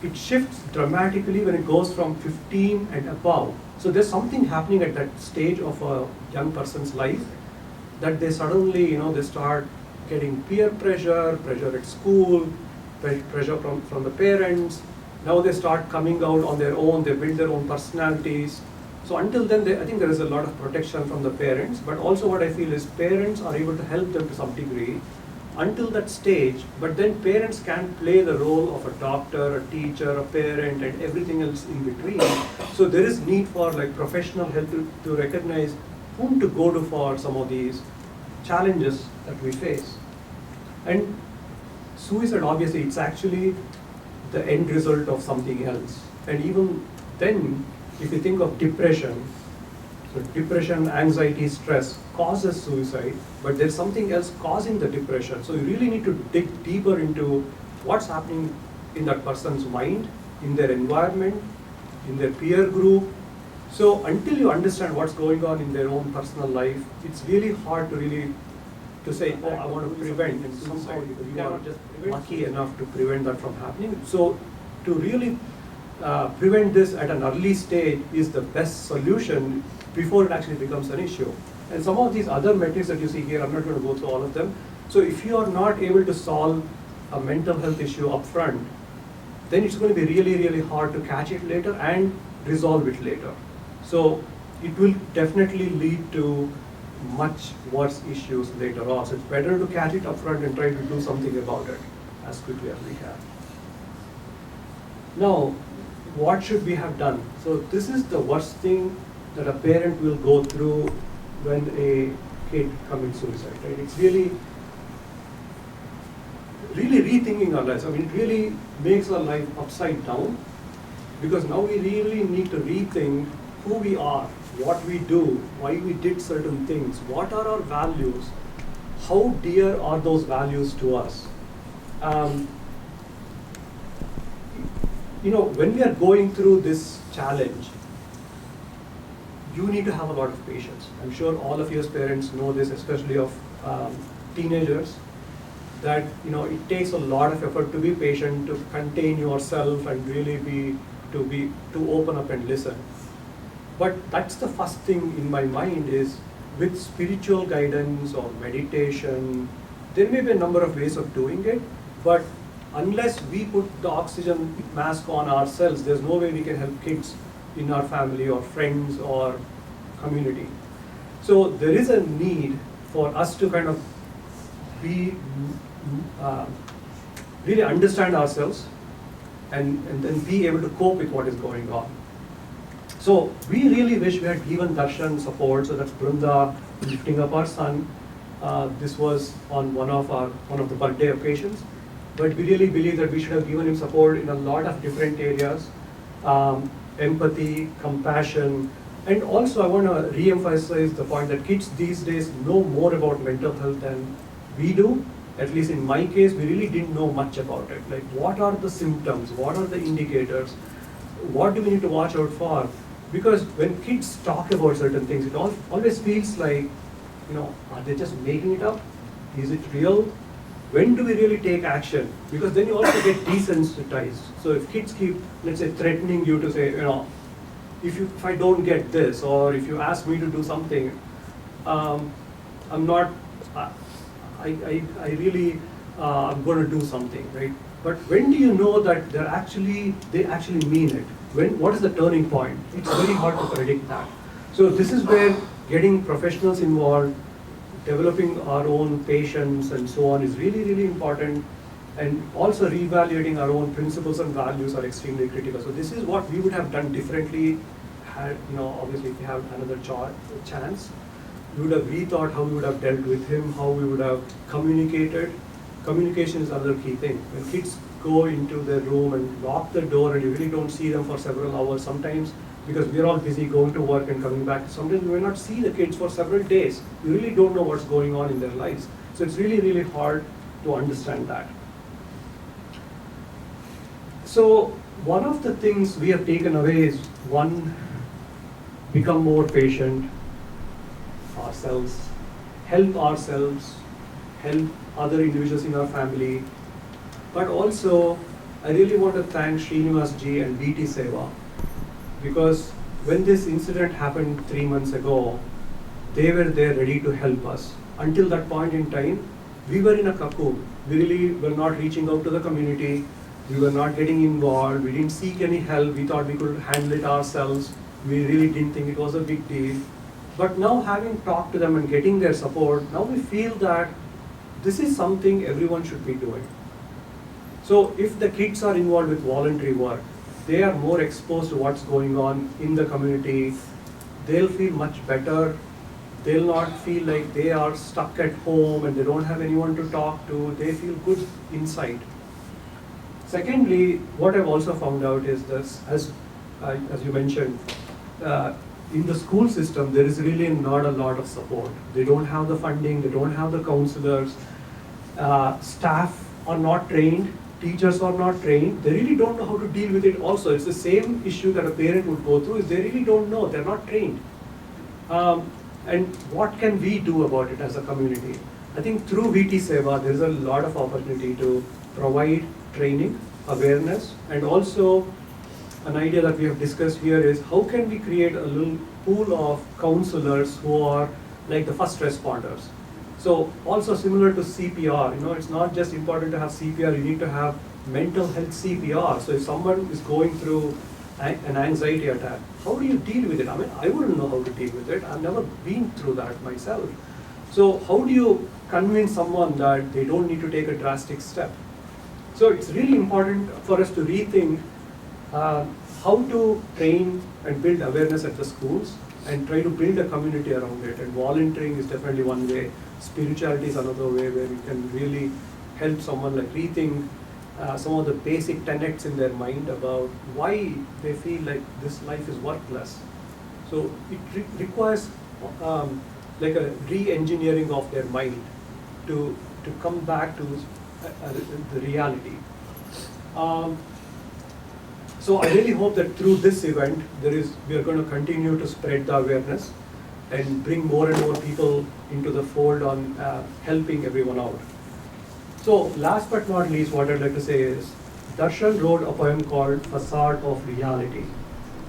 it shifts dramatically when it goes from 15 and above. So there's something happening at that stage of a young person's life that they suddenly, they start getting peer pressure at school, pressure from the parents. Now they start coming out on their own, they build their own personalities. So until then, I think there is a lot of protection from the parents, but also what I feel is parents are able to help them to some degree until that stage, but then parents can play the role of a doctor, a teacher, a parent, and everything else in between. So there is need for professional help to recognize whom to go to for some of these challenges that we face. And suicide, obviously, it's actually the end result of something else. And even then, if you think of depression, so depression, anxiety, stress causes suicide, but there's something else causing the depression. So you really need to dig deeper into what's happening in that person's mind, in their environment, in their peer group. So until you understand what's going on in their own personal life, it's really hard to say, oh, I want to prevent, and somehow you are just lucky enough to prevent that from happening. So to really prevent this at an early stage is the best solution before it actually becomes an issue. And some of these other metrics that you see here, I'm not going to go through all of them. So if you are not able to solve a mental health issue up front, then it's going to be really, really hard to catch it later and resolve it later. So it will definitely lead to much worse issues later on. So it's better to catch it up front and try to do something about it as quickly as we can. Now, what should we have done? So this is the worst thing that a parent will go through when a kid commits suicide, right? It's really rethinking our lives. It really makes our life upside down, because now we really need to rethink who we are, what we do, why we did certain things, what are our values, how dear are those values to us. When we are going through this challenge, you need to have a lot of patience. I'm sure all of you as parents know this, especially of teenagers, that it takes a lot of effort to be patient, to contain yourself, and really to open up and listen. But that's the first thing in my mind is, with spiritual guidance or meditation, there may be a number of ways of doing it, but unless we put the oxygen mask on ourselves, there's no way we can help kids in our family or friends or community. So there is a need for us to kind of really understand ourselves and then be able to cope with what is going on. So we really wish we had given Darshan support. So that's Brunda lifting up our son. This was on one of the birthday occasions. But we really believe that we should have given him support in a lot of different areas. Empathy, compassion, and also I want to re-emphasize the point that kids these days know more about mental health than we do. At least in my case, we really didn't know much about it. Like, what are the symptoms? What are the indicators? What do we need to watch out for? Because when kids talk about certain things, it always feels like, are they just making it up? Is it real? When do we really take action? Because then you also get desensitized. So if kids keep, let's say, threatening you to say, if I don't get this, or if you ask me to do something, I'm not, I really I'm going to do something, right? But when do you know that they actually mean it? What is the turning point? It's very hard to predict that. So this is where getting professionals involved, developing our own patience and so on is really, really important. And also reevaluating our own principles and values are extremely critical. So this is what we would have done differently had, obviously if we have another chance. We would have rethought how we would have dealt with him, how we would have communicated. Communication is another key thing. When kids go into their room and lock the door and you really don't see them for several hours, sometimes because we're all busy going to work and coming back, sometimes we may not see the kids for several days. You really don't know what's going on in their lives. So it's really, really hard to understand that. So one of the things we have taken away is, one, become more patient ourselves, help other individuals in our family. But also, I really want to thank Srinivas ji and BT Seva, because when this incident happened 3 months ago, they were there ready to help us. Until that point in time, we were in a cocoon. We really were not reaching out to the community. We were not getting involved. We didn't seek any help. We thought we could handle it ourselves. We really didn't think it was a big deal. But now, having talked to them and getting their support, now we feel that this is something everyone should be doing. So if the kids are involved with voluntary work, they are more exposed to what's going on in the community. They'll feel much better. They'll not feel like they are stuck at home and they don't have anyone to talk to. They feel good inside. Secondly, what I've also found out is this, as you mentioned, in the school system, there is really not a lot of support. They don't have the funding, they don't have the counselors. Staff are not trained, teachers are not trained. They really don't know how to deal with it also. It's the same issue that a parent would go through, is they really don't know, they're not trained. And what can we do about it as a community? I think through VT Seva, there's a lot of opportunity to provide training, awareness, and also an idea that we have discussed here is how can we create a little pool of counselors who are like the first responders. So also similar to CPR, it's not just important to have CPR, you need to have mental health CPR. So if someone is going through an anxiety attack, how do you deal with it? I mean, I wouldn't know how to deal with it. I've never been through that myself. So how do you convince someone that they don't need to take a drastic step? So it's really important for us to rethink how to train and build awareness at the schools and try to build a community around it. And volunteering is definitely one way. Spirituality is another way where we can really help someone like rethink some of the basic tenets in their mind about why they feel like this life is worthless. So it requires like a re-engineering of their mind to come back to the reality. So I really hope that through this event, we are going to continue to spread the awareness and bring more and more people into the fold on helping everyone out. So last but not least, what I'd like to say is, Darshan wrote a poem called Facade of Reality.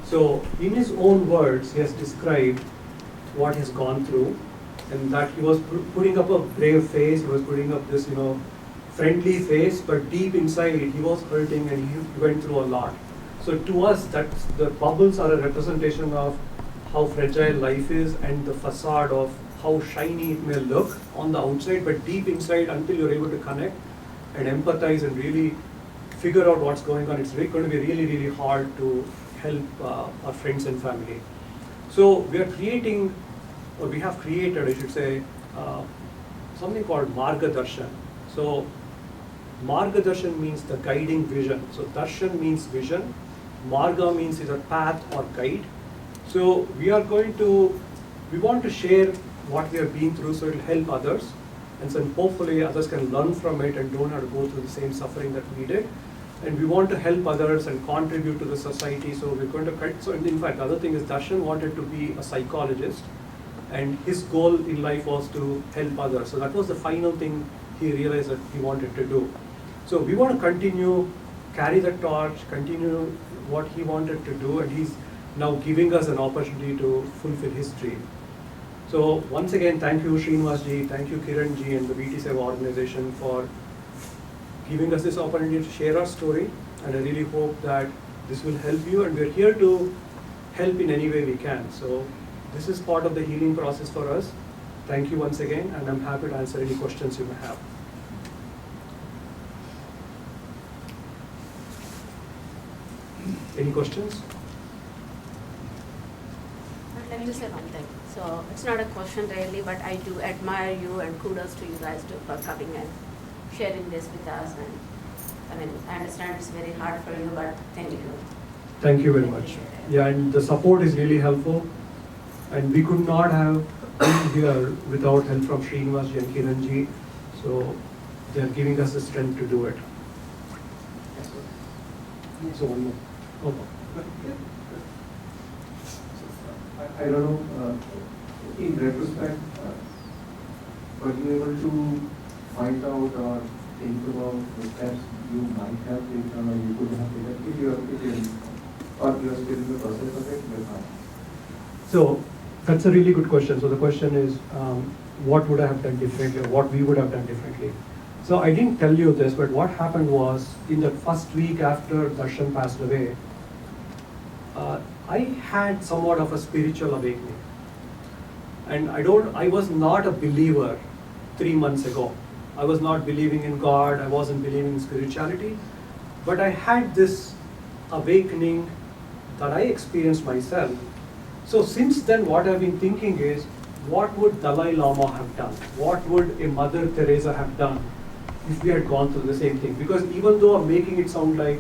So in his own words, he has described what he's gone through, and that he was putting up a brave face, he was putting up this, friendly face, but deep inside he was hurting and he went through a lot. So to us, the bubbles are a representation of how fragile life is and the facade of how shiny it may look on the outside, but deep inside, until you're able to connect and empathize and really figure out what's going on, it's going to be really, really hard to help our friends and family. So we have created, I should say, something called Marga Darshan. So Marga Darshan means the guiding vision. So Darshan means vision. Marga means is a path or guide. So we want to share what we have been through so it will help others. And so hopefully others can learn from it and don't have to go through the same suffering that we did. And we want to help others and contribute to the society. So we're going to so in fact, the other thing is Darshan wanted to be a psychologist, and his goal in life was to help others. So that was the final thing he realized that he wanted to do. So we want to continue, carry the torch, continue what he wanted to do, and he's now giving us an opportunity to fulfill his dream. So once again, thank you Srinivas ji, thank you Kiran ji and the VT Seva organization for giving us this opportunity to share our story, and I really hope that this will help you, and we're here to help in any way we can. So this is part of the healing process for us. Thank you once again, and I'm happy to answer any questions you may have. Any questions? I'd like to say one thing. So it's not a question really, but I do admire you and kudos to you guys too for coming and sharing this with us. And I mean, I understand it's very hard for you, but thank you. Thank you very much. Yeah, and the support is really helpful. And we could not have been here without help from Srinivas ji and Kiran ji. So they are giving us the strength to do it. So one more. Oh. I don't know, in retrospect, were you able to find out or think about the steps you might have taken or you could have taken if you are still in the process of it? So that's a really good question. So the question is, what would I have done differently, or what we would have done differently? So I didn't tell you this, but what happened was, in the first week after Darshan passed away, I had somewhat of a spiritual awakening. And I was not a believer 3 months ago. I was not believing in God, I wasn't believing in spirituality, but I had this awakening that I experienced myself. So since then, what I've been thinking is, what would Dalai Lama have done? What would a Mother Teresa have done if we had gone through the same thing? Because even though I'm making it sound like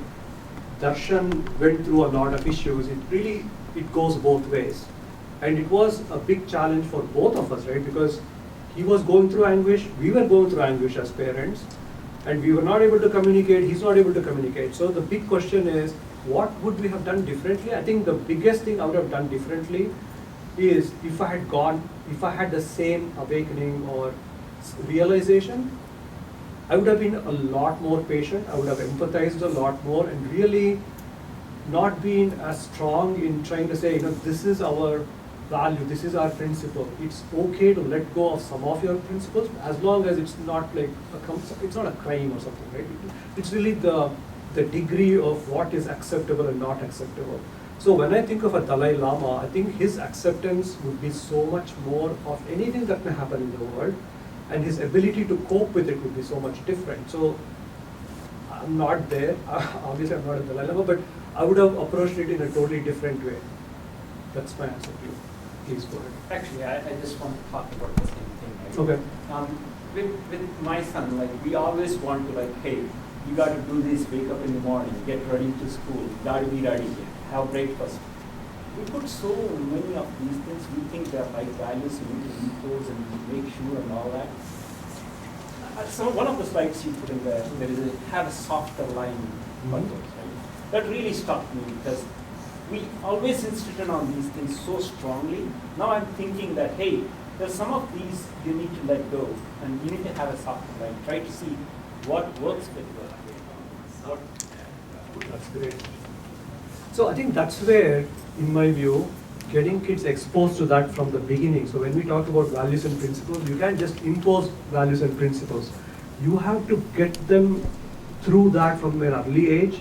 Darshan went through a lot of issues, it goes both ways. And it was a big challenge for both of us, right? Because he was going through anguish, we were going through anguish as parents, and we were not able to communicate, he's not able to communicate. So the big question is, what would we have done differently? I think the biggest thing I would have done differently is if I had the same awakening or realization, I would have been a lot more patient, I would have empathized a lot more, and really not been as strong in trying to say, this is our value, this is our principle. It's okay to let go of some of your principles as long as it's not like it's not a crime or something, right? It's really the degree of what is acceptable and not acceptable. So when I think of a Dalai Lama, I think his acceptance would be so much more of anything that may happen in the world, and his ability to cope with it would be so much different. So I'm not there, obviously I'm not a Dalai Lama, but I would have approached it in a totally different way. That's my answer to you. Please go ahead. Actually, I just want to talk about the same thing. Right? Okay. With my son, like we always want to like, hey, you got to do this, wake up in the morning, get ready to school, got to be ready, have breakfast. We put so many of these things, we think they're like values, we need to impose and make sure and all that. So one of the slides you put in there is have a softer line on those, right? That really struck me because we always insisted on these things so strongly. Now I'm thinking that, hey, there's some of these you need to let go and you need to have a softer line. Try to see what works with you. That's great. So I think that's where, in my view, getting kids exposed to that from the beginning. So when we talk about values and principles, you can't just impose values and principles. You have to get them through that from an early age.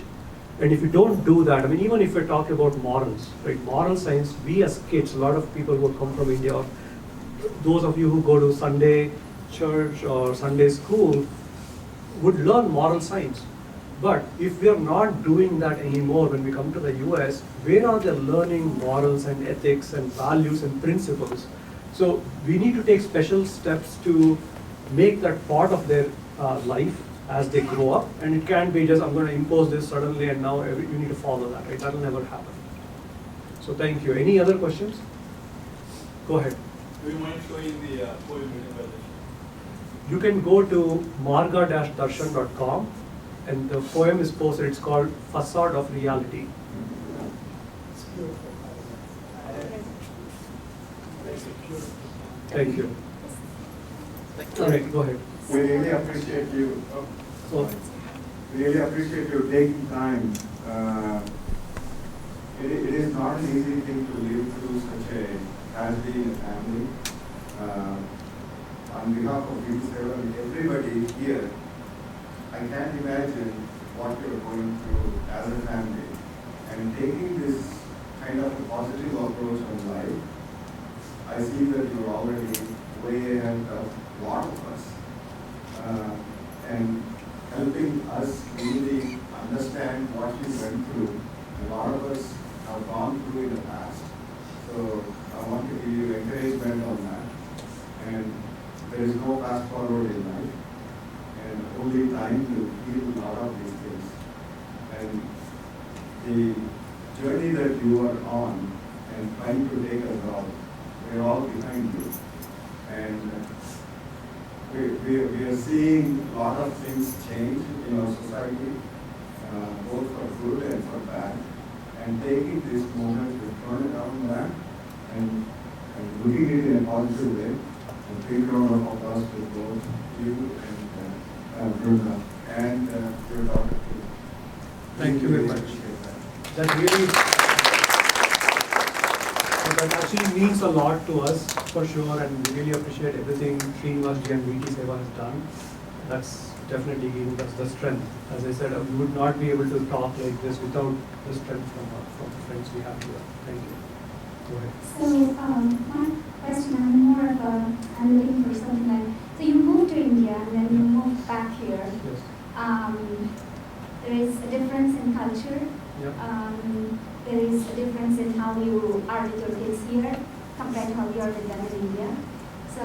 And if you don't do that, I mean, even if we talk about morals, right? Moral science, we as kids, a lot of people who come from India, or those of you who go to Sunday church or Sunday school, would learn moral science. But if we are not doing that anymore when we come to the US, where are they learning morals and ethics and values and principles? So we need to take special steps to make that part of their life as they grow up. And it can't be just, I'm going to impose this suddenly and now you need to follow that, right? That will never happen. So thank you. Any other questions? Go ahead. Do you mind showing the poem written by the You can go to marga-darshan.com and the poem is posted. It's called Facade of Reality. Thank you. All right, go ahead. We really appreciate you. So, Really appreciate you taking time. It is not an easy thing to live through such a tragedy in a family. On behalf of you, everybody here, I can't imagine what you're going through as a family. And taking this kind of a positive approach on life, I see that you're already way ahead of a lot of us. And helping us really understand what you went through. A lot of us have gone through in the past. So I want to give you encouragement on that. And there is no fast forward in life. And only time to heal a lot of these things. And the journey that you are on and trying to take us out, we're all behind you. And we are seeing a lot of things change in our society, both for good and for bad. And taking this moment to turn around that and looking at it in a positive way, and big round of applause to both you and Bruna and your daughter too. Thank you very much. That really, that actually means a lot to us for sure, and we really appreciate everything Srinivas and VT Seva has done. That's definitely giving us the strength. As I said, we would not be able to talk like this without the strength from the friends we have here. Thank you. Go ahead. So, my question, I'm looking for something like, so you moved to India and then you moved back here. Yes. There is a difference in culture. Yep. There is a difference in how you are with your kids here compared to how you are with them in India. So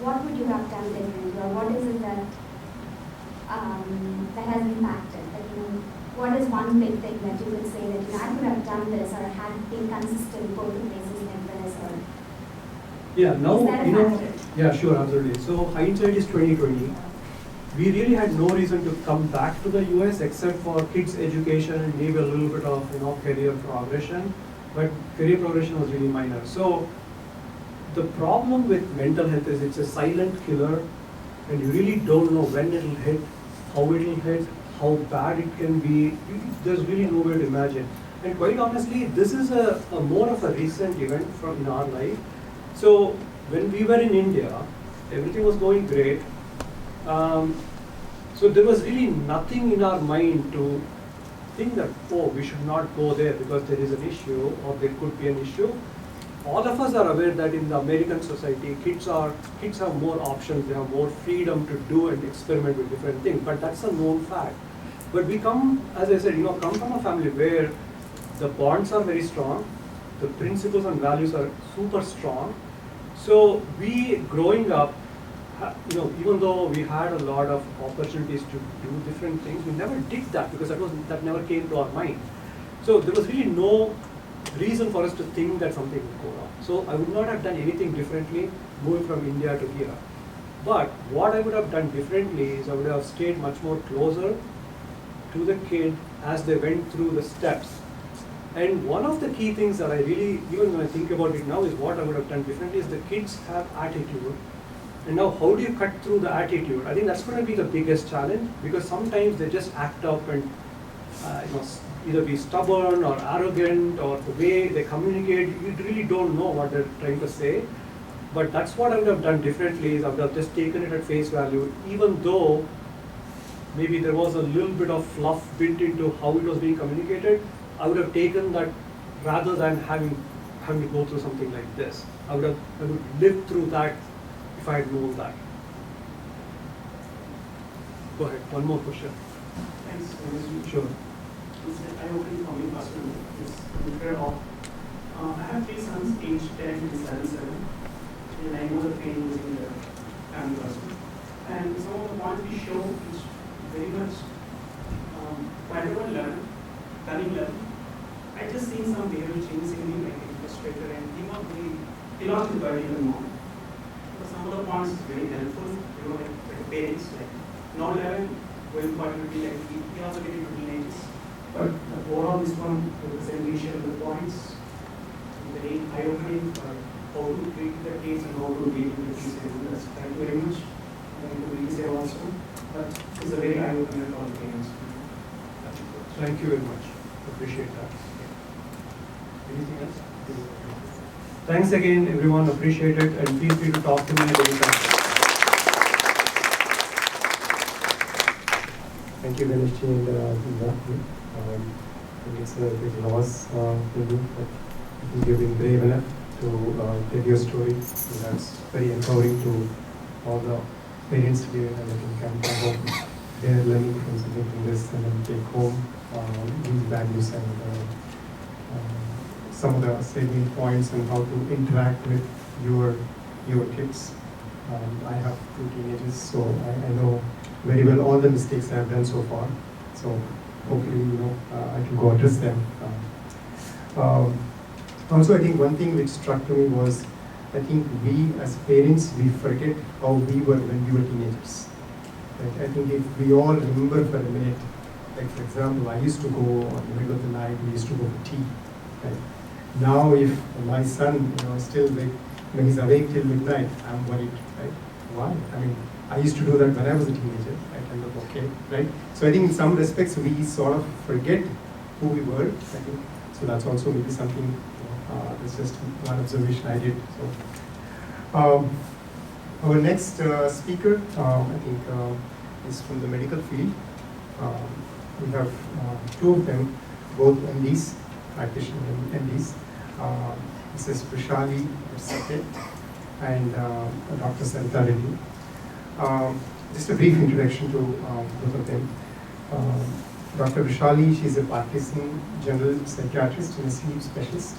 what would you have done differently, or what is it that that has impacted? Like, what is one big thing that you could say that I could have done this, or had been consistent, go to places like this, or Yeah, now, is that a factor? yeah, sure, absolutely. So hindsight is 2020. We really had no reason to come back to the US except for kids' education and maybe a little bit of career progression, but career progression was really minor. So the problem with mental health is it's a silent killer, and you really don't know when it'll hit, how it'll hit, how bad it can be. There's really no way to imagine. And quite honestly, this is a more of a recent event in our life. So when we were in India, everything was going great. So there was really nothing in our mind to think that, oh, we should not go there because there is an issue or there could be an issue. All of us are aware that in the American society, kids have more options, they have more freedom to do and experiment with different things, but that's a known fact. But we come, as I said, come from a family where the bonds are very strong, the principles and values are super strong. So we, growing up, even though we had a lot of opportunities to do different things, we never did that because that never came to our mind. So there was really no reason for us to think that something would go wrong. So I would not have done anything differently moving from India to here. But what I would have done differently is I would have stayed much more closer to the kid as they went through the steps. And one of the key things that I really, even when I think about it now, is what I would have done differently is the kids have attitude. And now how do you cut through the attitude? I think that's going to be the biggest challenge, because sometimes they just act up and either be stubborn or arrogant, or the way they communicate, you really don't know what they're trying to say. But that's what I would have done differently, is I would have just taken it at face value, even though maybe there was a little bit of fluff built into how it was being communicated. I would have taken that rather than having to go through something like this. I would live through that if I had known that. Go ahead, one more question. Thanks. Sure. I hope you coming fast to this off. I have 3 sons, aged 10, 27, 7, and I know the pain using the family hospital. And some of the points we show is very much whatever learning level. I just seen some behavioral changes in him, like frustrated, and he lost his body even more. So some of the points is very helpful, like parents, like no level, going forward would be like he also getting to teenagers. But overall, this one, the presentation of the points, very eye-opening for how to treat the case and how to deal with the case. Thank you very much. Thank you very much also. But it's a very eye-opener for the parents. Thank you very much. Appreciate that. Anything else? Thanks again, everyone. Appreciate it, and feel free to talk to me anytime. Thank you, Ganesh and Linda. I think it's a big loss for you, but I think you've been brave enough to tell your story. And that's very empowering to all the parents here, and I think I hope they're learning from something from this and then take home these values and some of the salient points and how to interact with your kids. I have 2 teenagers, so I know very well all the mistakes I have done so far. So hopefully, I can go address them. Also, I think one thing which struck to me was, I think we as parents, we forget how we were when we were teenagers. Right? I think if we all remember for a minute, like for example, I used to go in the middle of the night, we used to go for tea. Right? Now if my son, still like, when he's awake till midnight, I'm worried, right? Why? I mean, I used to do that when I was a teenager, right? And look okay, right? So I think in some respects we sort of forget who we were, I think. So that's also maybe something, that's just one observation I did. So, our next speaker, I think, is from the medical field. We have 2 of them, both MDs, practitioner MDs. Mrs. Prashali Sate and Dr. Sarita Reddy. Just a brief introduction to both of them. Dr. Prashali, she's a practicing general psychiatrist and a sleep specialist.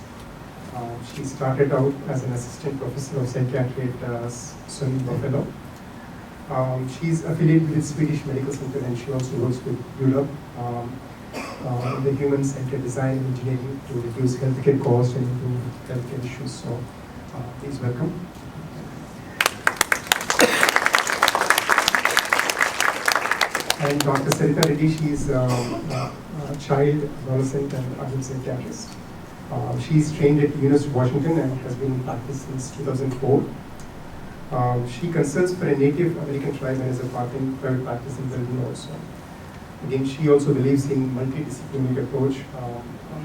She started out as an assistant professor of psychiatry at SUNY Buffalo. She's affiliated with Swedish Medical Center, and she also works with Europe in the human-centered design and engineering to reduce healthcare costs and improve healthcare issues. So please welcome. And Dr. Sarita Reddy, she's a child, adolescent, and adult psychiatrist. She's trained at University of Washington and has been in practice since 2004. She consults for a Native American tribe and is a part-time private practice in Bellevue also. Again, she also believes in multidisciplinary approach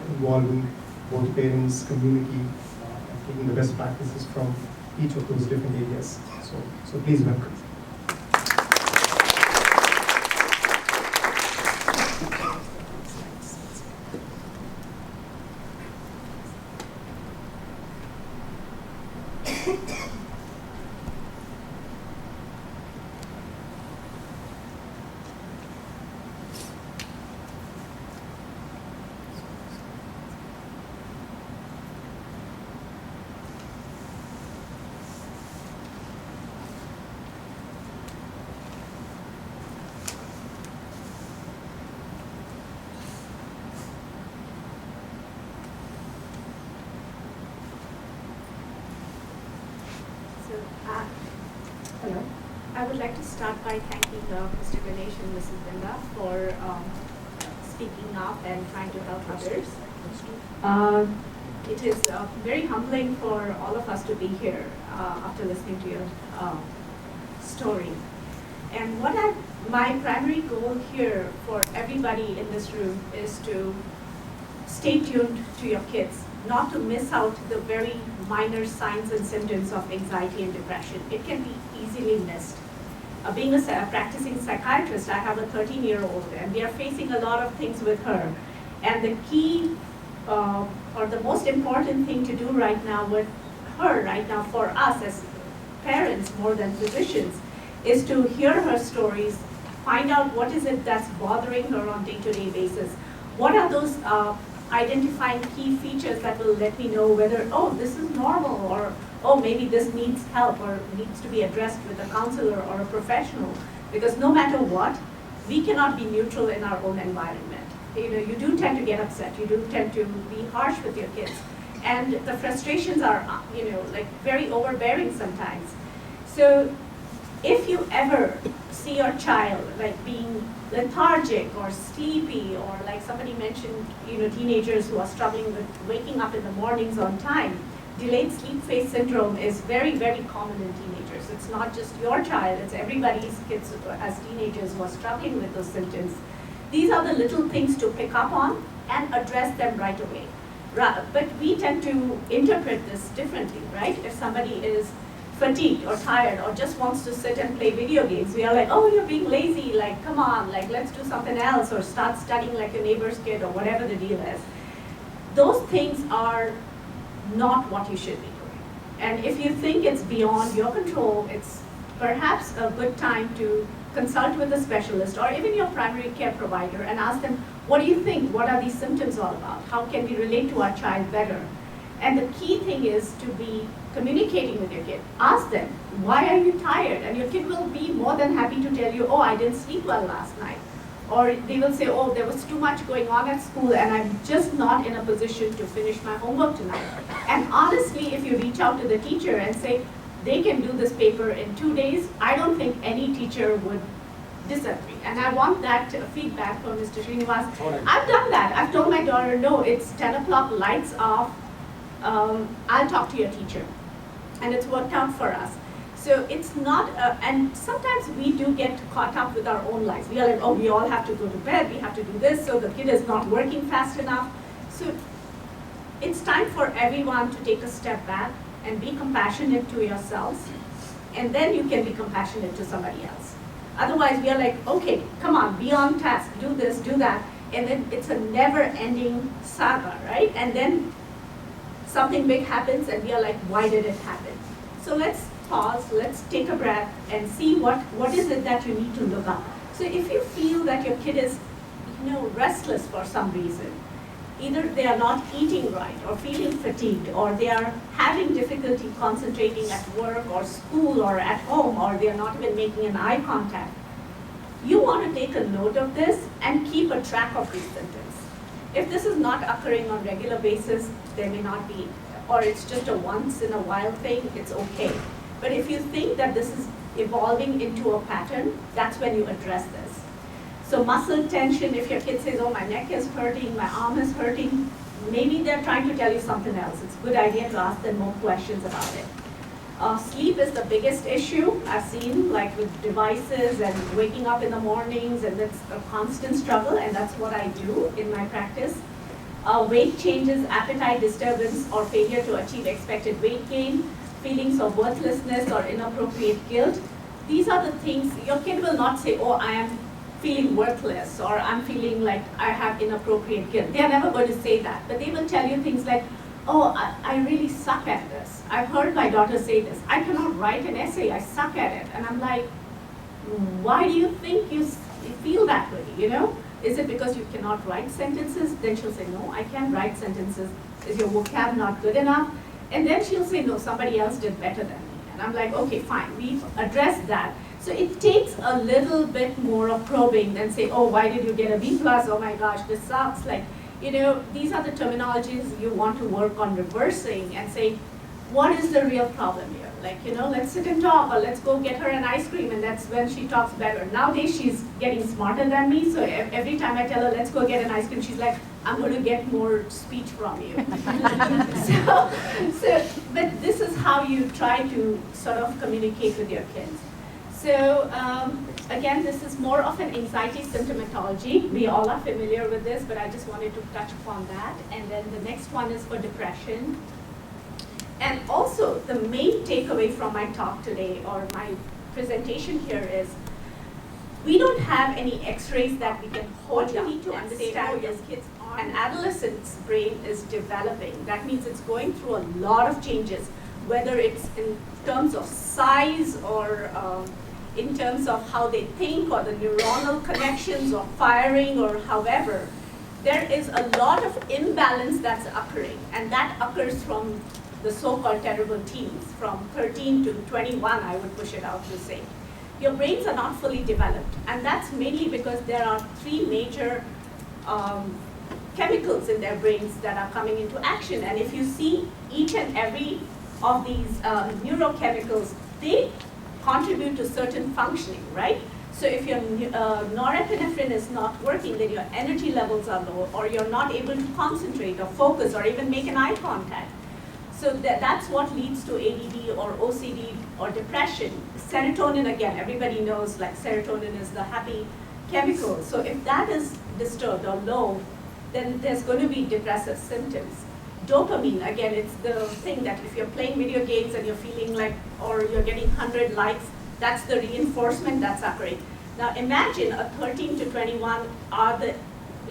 involving both parents, community, and taking the best practices from each of those different areas. So please welcome. Hello. I would like to start by thanking Mr. Ganesh and Mrs. Linda for speaking up and trying to help others. It is very humbling for all of us to be here after listening to your story. And my primary goal here for everybody in this room is to stay tuned to your kids, not to miss out the very minor signs and symptoms of anxiety and depression. It can be easily missed. Being a practicing psychiatrist, I have a 13-year-old, and we are facing a lot of things with her. And the key, or the most important thing to do right now with her, right now for us as parents more than physicians, is to hear her stories, find out what is it that's bothering her on day-to-day basis. What are those identifying key features that will let me know whether, oh, this is normal, or oh, maybe this needs help or needs to be addressed with a counselor or a professional. Because no matter what, we cannot be neutral in our own environment. You do tend to get upset. You do tend to be harsh with your kids. And the frustrations are, like very overbearing sometimes. So if you ever see your child like being lethargic or sleepy, or like somebody mentioned, teenagers who are struggling with waking up in the mornings on time, delayed sleep phase syndrome is very, very common in teenagers. It's not just your child, it's everybody's kids as teenagers who are struggling with those symptoms. These are the little things to pick up on and address them right away. But we tend to interpret this differently, right? If somebody is fatigued or tired or just wants to sit and play video games, we are like, oh, you're being lazy, like, come on, like, let's do something else, or start studying like your neighbor's kid, or whatever the deal is. Those things are not what you should be doing. And if you think it's beyond your control, it's perhaps a good time to consult with a specialist or even your primary care provider and ask them, what do you think? What are these symptoms all about? How can we relate to our child better? And the key thing is to be communicating with your kid. Ask them, why are you tired? And your kid will be more than happy to tell you, oh, I didn't sleep well last night. Or they will say, oh, there was too much going on at school and I'm just not in a position to finish my homework tonight. And honestly, if you reach out to the teacher and say, they can do this paper in 2 days, I don't think any teacher would disagree. And I want that feedback from Mr. Srinivas. I've done that. I've told my daughter, no, it's 10 o'clock, lights off. I'll talk to your teacher. And it's worked out for us. So it's not, and sometimes we do get caught up with our own lives. We are like, oh, we all have to go to bed, we have to do this, so the kid is not working fast enough. So it's time for everyone to take a step back and be compassionate to yourselves, and then you can be compassionate to somebody else. Otherwise, we are like, okay, come on, be on task, do this, do that, and then it's a never-ending saga, right? And then something big happens, and we are like, why did it happen? So let's pause, let's take a breath, and see what is it that you need to look up. So if you feel that your kid is, restless for some reason, either they are not eating right, or feeling fatigued, or they are having difficulty concentrating at work or school or at home, or they are not even making an eye contact, you want to take a note of this and keep a track of these symptoms. If this is not occurring on a regular basis, there may not be, or it's just a once in a while thing, it's okay. But if you think that this is evolving into a pattern, that's when you address this. So muscle tension, if your kid says, oh, my neck is hurting, my arm is hurting, maybe they're trying to tell you something else. It's a good idea to ask them more questions about it. Sleep is the biggest issue I've seen, like with devices and waking up in the mornings, and it's a constant struggle, and that's what I do in my practice. Weight changes, appetite disturbance, or failure to achieve expected weight gain, feelings of worthlessness or inappropriate guilt. These are the things, your kid will not say, oh, I am feeling worthless, or I'm feeling like I have inappropriate guilt. They are never going to say that, but they will tell you things like, oh, I really suck at this. I've heard my daughter say this. I cannot write an essay, I suck at it. And I'm like, why do you think you feel that way, Is it because you cannot write sentences? Then she'll say, no, I can write sentences. Is your vocab not good enough? And then she'll say, no, somebody else did better than me. And I'm like, okay, fine, we've addressed that. So it takes a little bit more of probing than say, oh, why did you get a B+? Oh my gosh, this sucks. Like, these are the terminologies you want to work on reversing and say, what is the real problem here? Like, let's sit and talk, or let's go get her an ice cream, and that's when she talks better. Nowadays, she's getting smarter than me, so every time I tell her, let's go get an ice cream, she's like, I'm going to get more speech from you. But this is how you try to sort of communicate with your kids. So again, this is more of an anxiety symptomatology. We all are familiar with this, but I just wanted to touch upon that. And then the next one is for depression. And also, the main takeaway from my talk today, or my presentation here, is we don't have any x-rays that we can hold up. You need to understand is kids an adolescent's brain is developing. That means it's going through a lot of changes, whether it's in terms of size or in terms of how they think, or the neuronal connections or firing, or however. There is a lot of imbalance that's occurring, and that occurs from the so-called terrible teens, from 13 to 21, I would push it out to say. Your brains are not fully developed, and that's mainly because there are 3 major chemicals in their brains that are coming into action. And if you see each and every of these neurochemicals, they contribute to certain functioning, right? So if your norepinephrine is not working, then your energy levels are low, or you're not able to concentrate or focus or even make an eye contact. So that's what leads to ADD or OCD or depression. Serotonin, again, everybody knows, like, serotonin is the happy chemical. So if that is disturbed or low, then there's going to be depressive symptoms. dopamine, again, it's the thing that if you're playing video games and you're feeling like, or you're getting 100 likes, that's the reinforcement that's occurring. Now imagine a 13 to 21 are the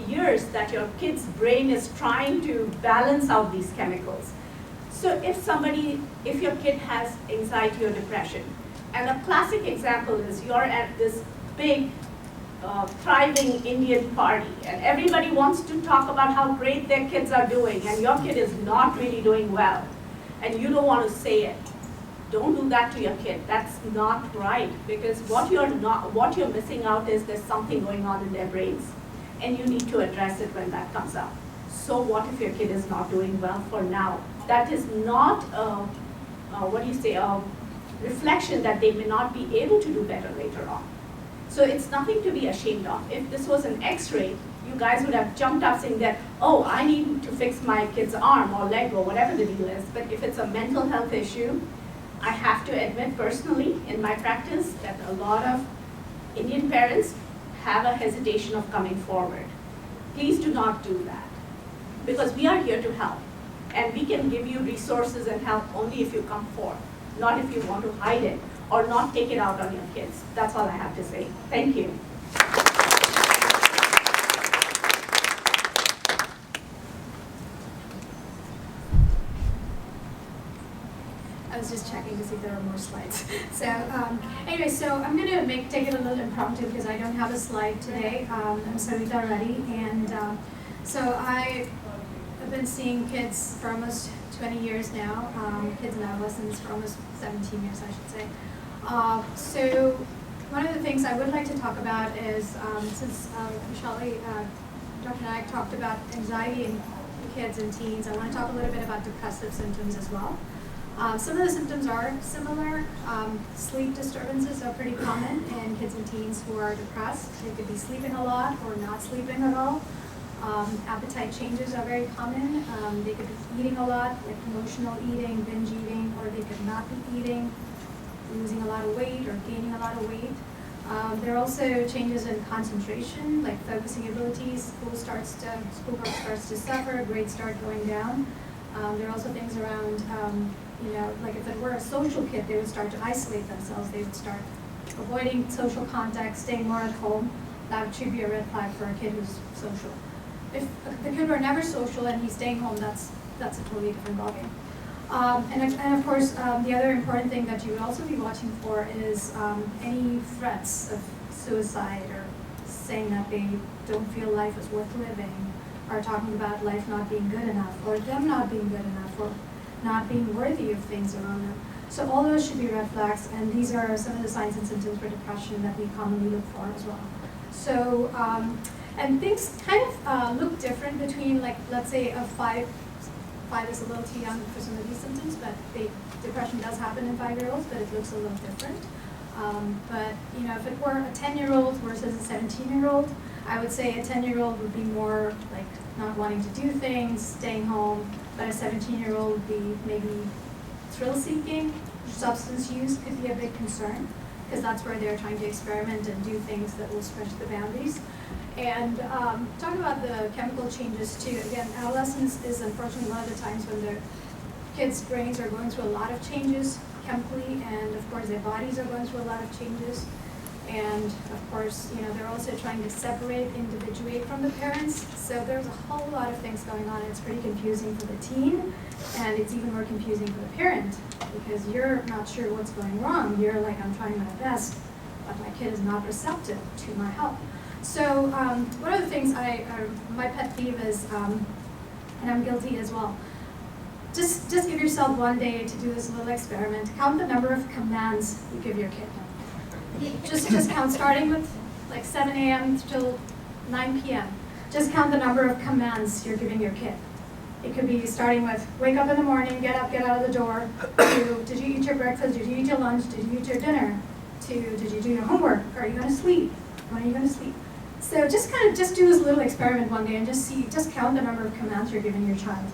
years that your kid's brain is trying to balance out these chemicals. So if your kid has anxiety or depression, and a classic example is you're at this big, thriving Indian party, and everybody wants to talk about how great their kids are doing, and your kid is not really doing well, and you don't want to say it. Don't do that to your kid. That's not right, because what you're missing out is there's something going on in their brains, and you need to address it when that comes up. So what if your kid is not doing well for now? That is not a reflection that they may not be able to do better later on. So it's nothing to be ashamed of. If this was an X-ray, you guys would have jumped up saying that, oh, I need to fix my kid's arm or leg or whatever the deal is. But if it's a mental health issue, I have to admit personally in my practice that a lot of Indian parents have a hesitation of coming forward. Please do not do that, because we are here to help. And we can give you resources and help only if you come forth, not if you want to hide it or not take it out on your kids. That's all I have to say. Thank you. I was just checking to see if there were more slides. So anyway, so I'm going to take it a little impromptu because I don't have a slide today. I'm Sarita Reddy, and so I have been seeing kids for almost 20 years now, kids and adolescents for almost 17 years, I should say. So one of the things I would like to talk about is, since Vishali, Dr. Nayak talked about anxiety in kids and teens, I want to talk a little bit about depressive symptoms as well. Some of the symptoms are similar. Sleep disturbances are pretty common in kids and teens who are depressed. They could be sleeping a lot or not sleeping at all. Appetite changes are very common. They could be eating a lot, like emotional eating, binge eating, or they could not be eating, losing a lot of weight or gaining a lot of weight. There are also changes in concentration, like focusing abilities. Schoolwork starts to suffer, grades start going down. There are also things around, like if it were a social kid, they would start to isolate themselves. They would start avoiding social contact, staying more at home. That should be a red flag for a kid who's social. If the kid were never social and he's staying home, that's a totally different ballgame. And of course, the other important thing that you would also be watching for is any threats of suicide or saying that they don't feel life is worth living, or talking about life not being good enough, or them not being good enough, or not being worthy of things around them. So all those should be red flags, and these are some of the signs and symptoms for depression that we commonly look for as well. So, and things kind of look different between, like, let's say a 5 is a little too young for some of these symptoms, but depression does happen in 5-year-olds, but it looks a little different. But if it were a 10-year-old versus a 17-year-old, I would say a 10-year-old would be more like not wanting to do things, staying home, but a 17-year-old would be maybe thrill-seeking. Substance use could be a big concern, because that's where they're trying to experiment and do things that will stretch the boundaries. And talk about the chemical changes too. Again, adolescence is unfortunately one of the times when the kids' brains are going through a lot of changes chemically, and of course their bodies are going through a lot of changes. And of course, they're also trying to separate, individuate from the parents. So there's a whole lot of things going on. It's pretty confusing for the teen, and it's even more confusing for the parent, because you're not sure what's going wrong. You're like, I'm trying my best, but my kid is not receptive to my help. So one of the things my pet peeve is, and I'm guilty as well, just give yourself one day to do this little experiment. Count the number of commands you give your kid. Just count, starting with like 7 a.m. till 9 p.m. Just count the number of commands you're giving your kid. It could be starting with, wake up in the morning, get up, get out of the door, to, did you eat your breakfast, did you eat your lunch, did you eat your dinner, to, did you do your homework, are you going to sleep, when are you going to sleep? So just do this little experiment one day and just count the number of commands you're giving your child,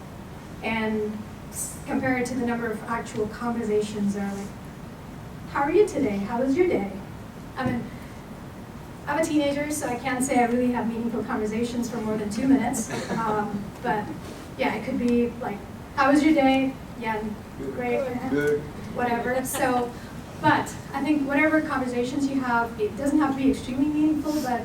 and compare it to the number of actual conversations that are like, how are you today? How was your day? I mean, I'm a teenager, so I can't say I really have meaningful conversations for more than 2 minutes, but Yeah, it could be like, how was your day? Yeah, great. Good. Whatever. So, but I think whatever conversations you have, it doesn't have to be extremely meaningful, but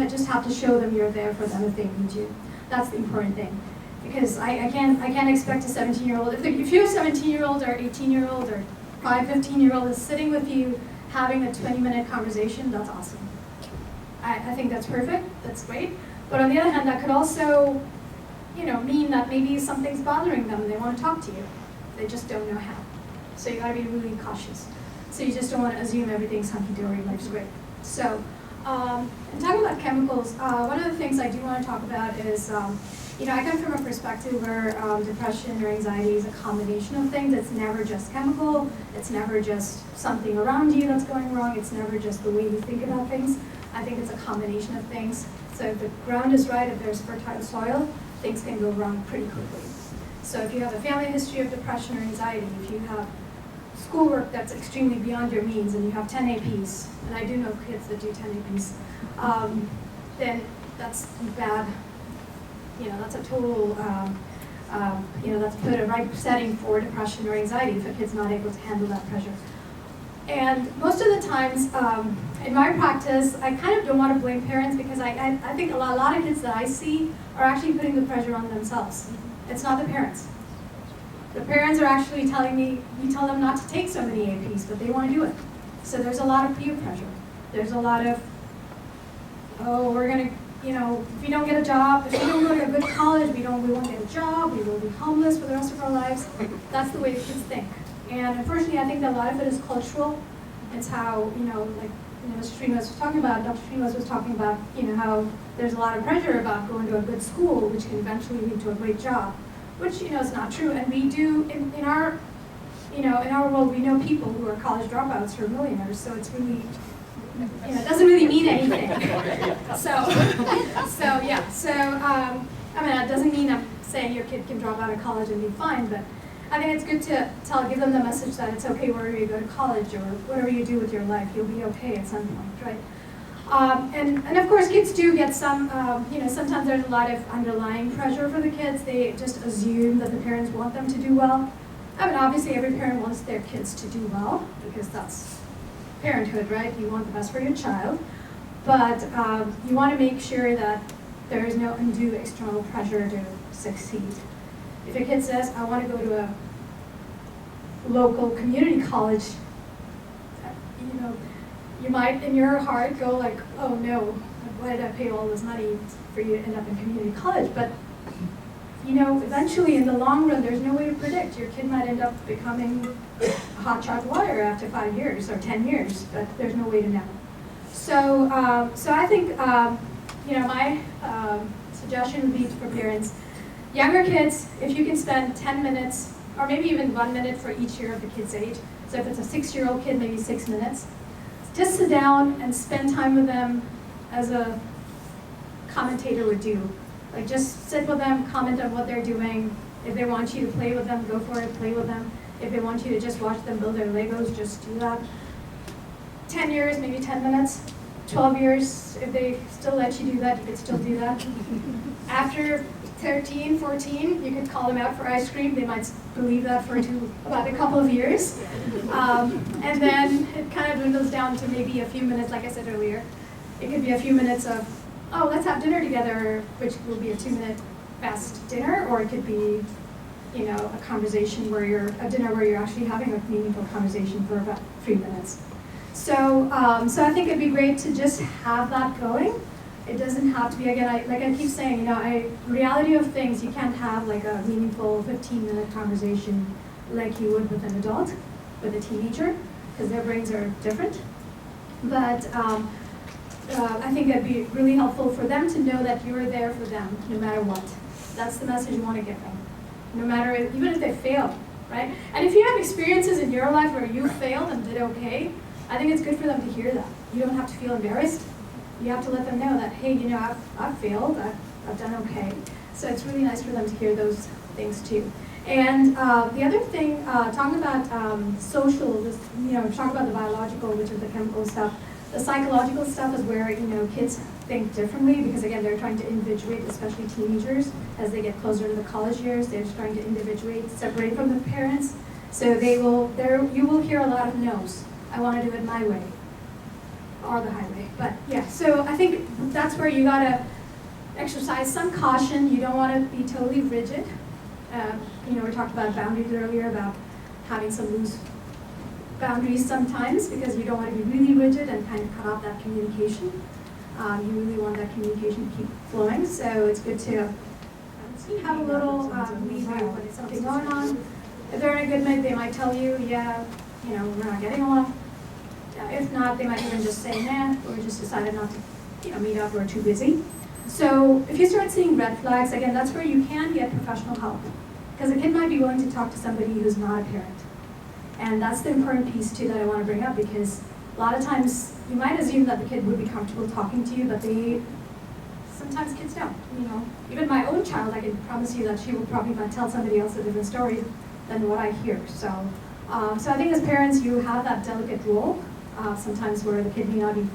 just have to show them you're there for them if they need you. That's the important thing. Because I can't expect a 17-year-old, if your 17-year-old or 18-year-old or 15-year-old is sitting with you having a 20-minute conversation, that's awesome. I think that's perfect, that's great. But on the other hand, that could also, mean that maybe something's bothering them and they want to talk to you. They just don't know how. So you gotta be really cautious. So you just don't want to assume everything's hunky-dory, life's great. So, and talking about chemicals, one of the things I do want to talk about is, I come from a perspective where depression or anxiety is a combination of things. It's never just chemical. It's never just something around you that's going wrong. It's never just the way you think about things. I think it's a combination of things. So if the ground is right, if there's fertile soil, things can go wrong pretty quickly. So if you have a family history of depression or anxiety, if you have schoolwork that's extremely beyond your means and you have 10 APs, and I do know kids that do 10 APs, then that's bad. That's a total, that's put a right setting for depression or anxiety if a kid's not able to handle that pressure. And most of the times, in my practice, I kind of don't want to blame parents because I think a lot of kids that I see are actually putting the pressure on themselves. It's not the parents. The parents are actually telling me, you tell them not to take so many APs, but they want to do it. So there's a lot of peer pressure. There's a lot of, we're going to, if we don't get a job, if we don't go to a good college, we won't get a job, we will be homeless for the rest of our lives. That's the way the kids think. And unfortunately, I think that a lot of it is cultural. It's how, Mr. Srinivas was talking about, Dr. Srinivas was talking about, how there's a lot of pressure about going to a good school, which can eventually lead to a great job, which, is not true. And we do, in our world, we know people who are college dropouts who are millionaires, so it's really, it doesn't really mean anything. It doesn't mean I'm saying your kid can drop out of college and be fine, but I think it's good to give them the message that it's okay wherever you go to college or whatever you do with your life, you'll be okay at some point, right? And of course, kids do get some, sometimes there's a lot of underlying pressure for the kids. They just assume that the parents want them to do well. Obviously every parent wants their kids to do well because that's parenthood, right? You want the best for your child, but you want to make sure that there is no undue external pressure to succeed. If a kid says, I want to go to a local community college, you might in your heart go like, oh no, why did I pay all this money for you to end up in community college? But eventually in the long run, there's no way to predict. Your kid might end up becoming a hotshot lawyer after 5 years or 10 years, but there's no way to know. So I think, my suggestion would be for parents, younger kids, if you can spend 10 minutes, or maybe even 1 minute for each year of the kid's age. So if it's a 6-year-old kid, maybe 6 minutes. Just sit down and spend time with them as a commentator would do. Like just sit with them, comment on what they're doing. If they want you to play with them, go for it, play with them. If they want you to just watch them build their Legos, just do that. 10 years, maybe 10 minutes. 12 years, if they still let you do that, you could still do that. After 13, 14, you could call them out for ice cream. They might believe that for about a couple of years. And then it kind of dwindles down to maybe a few minutes, like I said earlier. It could be a few minutes of, oh, let's have dinner together, which will be a 2-minute fast dinner, or it could be, a conversation a dinner where you're actually having a meaningful conversation for about 3 minutes. So I think it'd be great to just have that going. It doesn't have to be, again, like I keep saying, reality of things, you can't have like a meaningful 15-minute conversation like you would with an adult, with a teenager, because their brains are different. But I think it'd be really helpful for them to know that you're there for them, no matter what. That's the message you want to give them. No matter, even if they fail, right? And if you have experiences in your life where you failed and did okay, I think it's good for them to hear that. You don't have to feel embarrassed. You have to let them know that, hey, I've failed, I've done okay. So it's really nice for them to hear those things too. And the other thing, talking about social, talk about the biological, which is the chemical stuff. The psychological stuff is where, kids think differently because again, they're trying to individuate, especially teenagers, as they get closer to the college years, they're trying to individuate, separate from the parents. So you will hear a lot of no's. I want to do it my way, or the highway. But yeah, so I think that's where you gotta exercise some caution. You don't want to be totally rigid. We talked about boundaries earlier, about having some loose boundaries sometimes because you don't want to be really rigid and kind of cut off that communication. You really want that communication to keep flowing, so it's good to have a little leeway when there's something going on. If they're in a good mood, they might tell you, yeah, we're not getting along. If not, they might even just say, nah, or just decided not to meet up, we're too busy. So if you start seeing red flags, again, that's where you can get professional help. Because a kid might be willing to talk to somebody who's not a parent. And that's the important piece too that I want to bring up, because a lot of times you might assume that the kid would be comfortable talking to you, but sometimes kids don't. Even my own child, I can promise you that she will probably not tell somebody else a different story than what I hear. So I think as parents, you have that delicate role sometimes where the kid may not be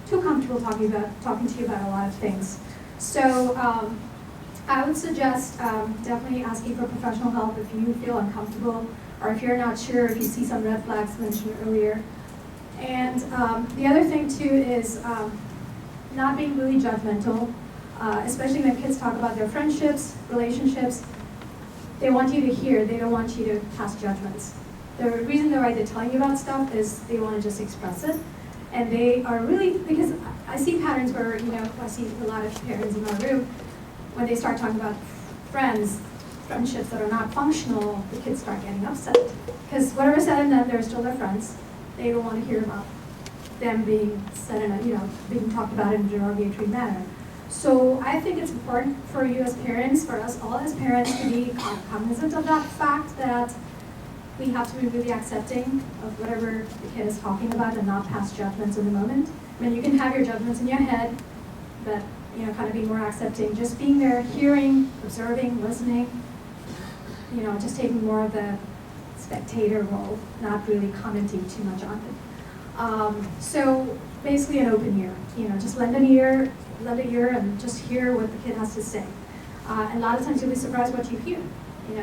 too comfortable talking to you about a lot of things. So I would suggest definitely asking for professional help if you feel uncomfortable or if you're not sure, if you see some red flags mentioned earlier. And the other thing too is not being really judgmental, especially when kids talk about their friendships, relationships. They want you to hear, they don't want you to pass judgments. The reason they're telling you about stuff is they want to just express it. And they are really, because I see patterns where, I see a lot of parents in my room, when they start talking about friendships that are not functional, the kids start getting upset. Because whatever said and done, they're still their friends. They don't want to hear about them being said in being talked about in a derogatory manner. So I think it's important for you as parents, for us all as parents, to be cognizant of that fact that we have to be really accepting of whatever the kid is talking about and not pass judgments in the moment. I mean, you can have your judgments in your head, but kind of be more accepting. Just being there, hearing, observing, listening, just taking more of the spectator role, not really commenting too much on it. So basically an open ear, just lend an ear and just hear what the kid has to say. And a lot of times you'll be surprised what you hear.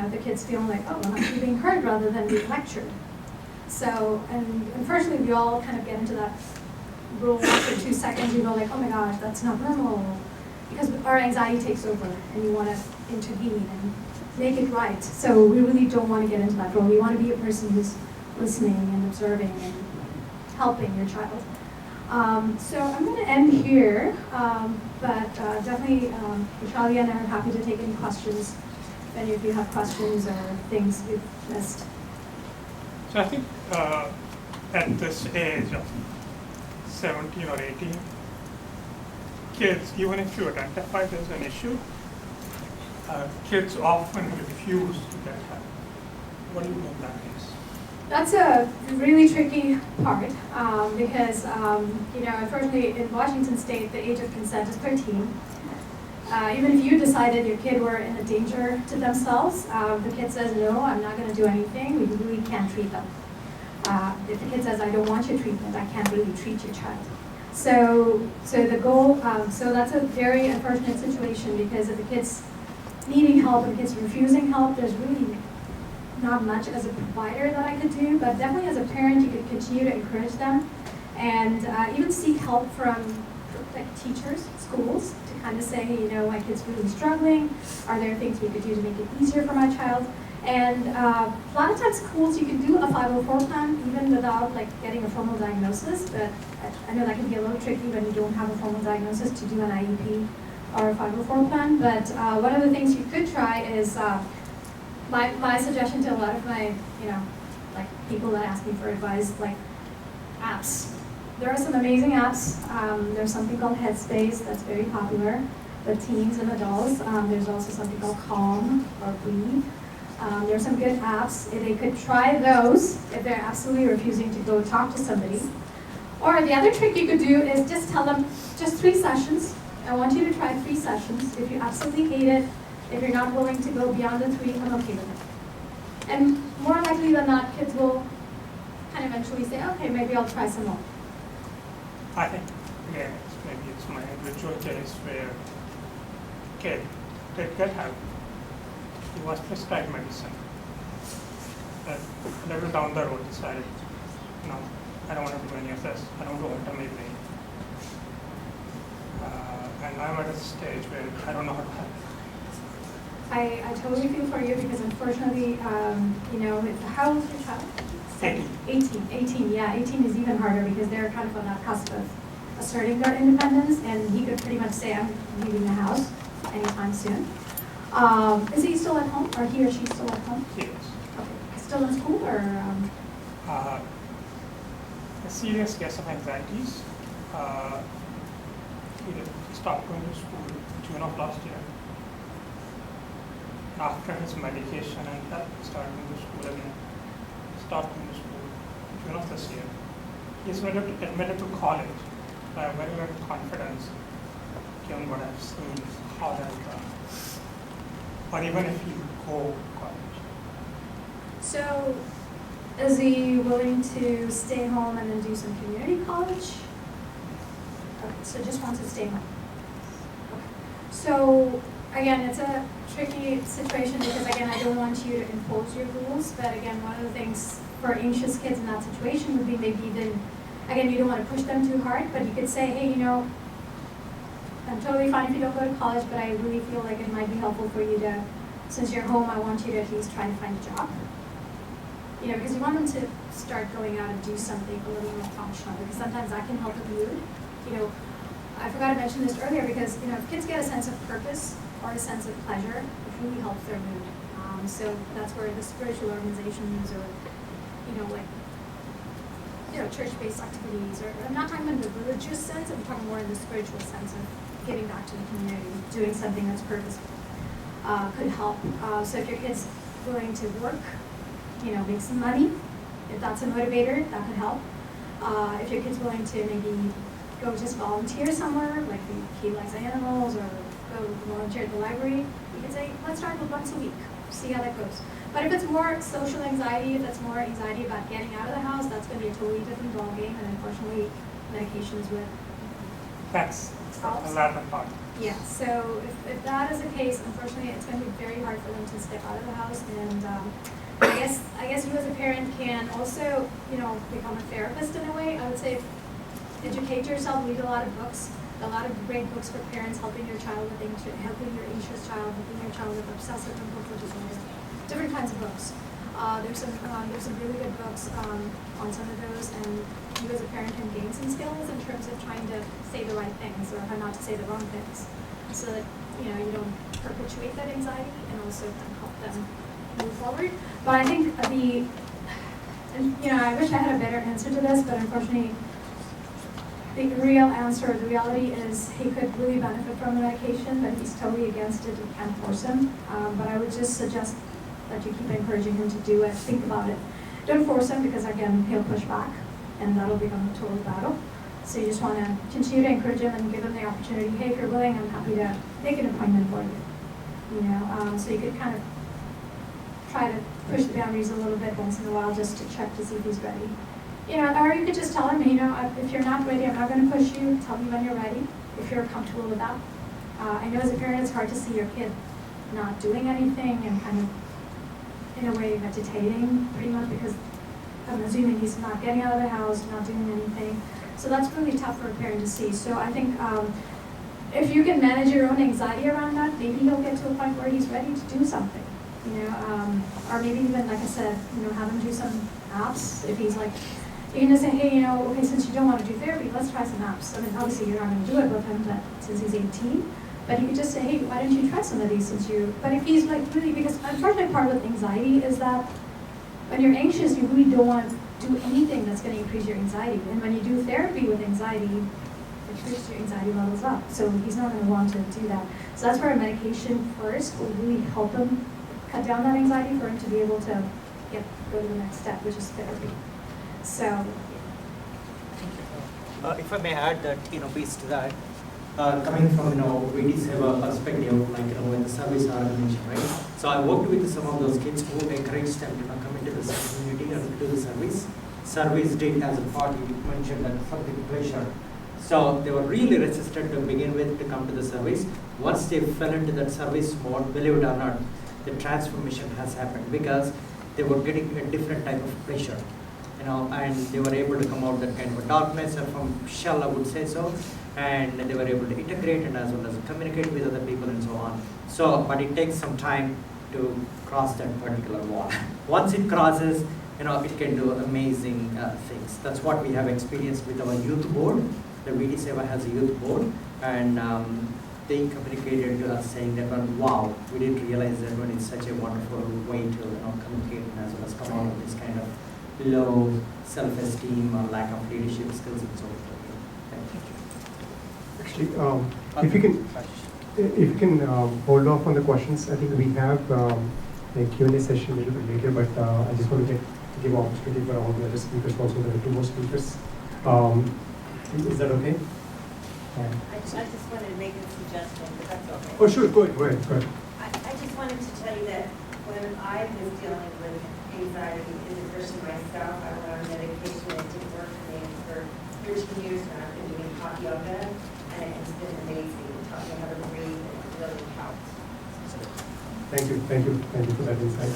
The kids feeling like, oh, I'm actually being heard rather than being lectured. So, and unfortunately we all kind of get into that role after 2 seconds, you go like, oh my gosh, that's not normal. Because our anxiety takes over and you want to intervene and make it right. So we really don't want to get into that role. We want to be a person who's listening and observing and helping your child. So I'm going to end here, but definitely Vishali and I are happy to take any questions. If any of you have questions or things we've missed. So I think at this age of 17 or 18, kids, even if you identify there's an issue, kids often refuse to get help. What do you think that is? That's a really tricky part because, unfortunately in Washington State, the age of consent is 13. Even if you decided your kid were in a danger to themselves, the kid says, no, I'm not going to do anything, we really can't treat them. If the kid says, I don't want your treatment, I can't really treat your child. So the goal, so that's a very unfortunate situation because if the kid's needing help and the kid's refusing help, there's really not much as a provider that I could do, but definitely as a parent, you could continue to encourage them and even seek help from teachers, schools, to kind of say, my kid's really struggling. Are there things we could do to make it easier for my child? And a lot of times schools, you can do a 504 plan even without getting a formal diagnosis, but I know that can be a little tricky when you don't have a formal diagnosis to do an IEP or a 504 plan. But one of the things you could try is, my suggestion to a lot of my, people that ask me for advice, apps. There are some amazing apps. There's something called Headspace that's very popular with teens and adults. There's also something called Calm or Breathe. There's some good apps. They could try those if they're absolutely refusing to go talk to somebody. Or the other trick you could do is just tell them, just 3 sessions. I want you to try 3 sessions. If you absolutely hate it, if you're not willing to go beyond the 3, I'm okay with it. And more likely than not, kids will kind of eventually say, okay, maybe I'll try some more. I think, again, it's maybe it's my individual case where kid did get help. He was prescribed medicine. But a little down the road decided, no, I don't want to do any of this. I don't want to make me. And I'm at a stage where I don't know how to help. I totally feel for you because unfortunately, how old is your child? 18, yeah, 18 is even harder because they're kind of on that cusp of asserting their independence, and he could pretty much say, I'm leaving the house anytime soon. Is he still at home, or he or she still at home? Yes. Okay. Still in school, or? A serious case of anxieties. He stopped going to school June of last year. After his medication and help, he started going to school again. Stopped going to school June of this year. He's admitted to college by a very little confidence, given what I've seen, how they've done. Or even if he would go to college. So, is he willing to stay home and then do some community college? Okay, so just wants to stay home. Okay. So, again, it's a tricky situation because, again, I don't want you to impose your rules, but again, one of the things for anxious kids in that situation would be maybe then, again, you don't want to push them too hard, but you could say, hey, I'm totally fine if you don't go to college, but I really feel like it might be helpful for you to, since you're home, I want you to at least try to find a job. Because you want them to start going out and do something a little more functional, because sometimes that can help with mood. I forgot to mention this earlier because, if kids get a sense of purpose or a sense of pleasure, it really helps their mood. So that's where the spiritual organizations or, church-based activities, or I'm not talking about the religious sense, I'm talking more in the spiritual sense of giving back to the community, doing something that's purposeful, could help. So if your kid's willing to work, make some money, if that's a motivator, that could help. If your kid's willing to maybe go just volunteer somewhere, like he likes animals, or go volunteer at the library, you could say, let's start with once a week, see how that goes. But if it's more social anxiety, if that's more anxiety about getting out of the house, that's going to be a totally different ballgame, and unfortunately, medications would. That's a lot of fun. Yeah, so if that is the case, unfortunately, it's going to be very hard for them to step out of the house, and I guess you as a parent can also, become a therapist in a way. I would say educate yourself, read a lot of books, a lot of great books for parents, helping your child with helping your anxious child, helping your child with obsessive compulsive disorder, different kinds of books. There's some really good books on some of those, and you as a parent can gain some skills in terms of trying to say the right things or how not to say the wrong things, so that you don't perpetuate that anxiety, and also can help them move forward. But I think I wish I had a better answer to this, but unfortunately, the real answer, the reality is he could really benefit from the medication, but he's totally against it. You can't force him. But I would just suggest that you keep encouraging him to do it. Think about it. Don't force him because, again, he'll push back, and that'll become a total battle. So you just want to continue to encourage him and give him the opportunity. Hey, if you're willing, I'm happy to make an appointment for you. So you could kind of try to push the boundaries a little bit once in a while just to check to see if he's ready. Or you could just tell him, if you're not ready, I'm not going to push you. Tell me when you're ready, if you're comfortable with that. I know as a parent, it's hard to see your kid not doing anything and kind of, in a way, vegetating, pretty much, because I'm assuming he's not getting out of the house, not doing anything. So that's really tough for a parent to see. So I think if you can manage your own anxiety around that, maybe he'll get to a point where he's ready to do something. Or maybe even, like I said, have him do some apps. If he's like, you can just say, hey, okay, since you don't want to do therapy, let's try some apps. I mean, obviously you're not going to do it with him, but since he's 18, but you could just say, hey, why don't you try some of these but if he's like really, because unfortunately part of anxiety is that when you're anxious, you really don't want to do anything that's going to increase your anxiety. And when you do therapy with anxiety, it pushes your anxiety levels up. So he's not going to want to do that. So that's where a medication first will really help him cut down that anxiety for him to be able to go to the next step, which is therapy. So, if I may add that, piece to that, coming from, VD Seva perspective, like, in the service organization, right? So I worked with some of those kids who encouraged them to come into the community and do the service. Service did as a part, you mentioned that something pleasure. So they were really resistant to begin with to come to the service. Once they fell into that service mode, believe it or not, the transformation has happened because they were getting a different type of pressure, and they were able to come out that kind of a darkness or from shell, I would say so, and they were able to integrate and as well as communicate with other people and so on. So, but it takes some time to cross that particular wall. Once it crosses, it can do amazing things. That's what we have experienced with our youth board. The VD Seva has a youth board, and they communicated to us saying that, wow, we didn't realize that when it's such a wonderful way to communicate and as well as come out of this kind of low self-esteem or lack of leadership skills and so forth. Thank you. Actually, if you can hold off on the questions, I think we have a Q&A session a little bit later, but I just want to give opportunity for all the other speakers also. There are two more speakers. Is that okay? I just wanted to make a suggestion, but that's okay. Oh, sure, go ahead. I just wanted to tell you that when I was dealing with anxiety in addition myself, I went on medication and it didn't work for me. And for 13 years now, I've been doing hot yoga, and it's been amazing. It taught me how to breathe, and it really helped. Thank you for that insight.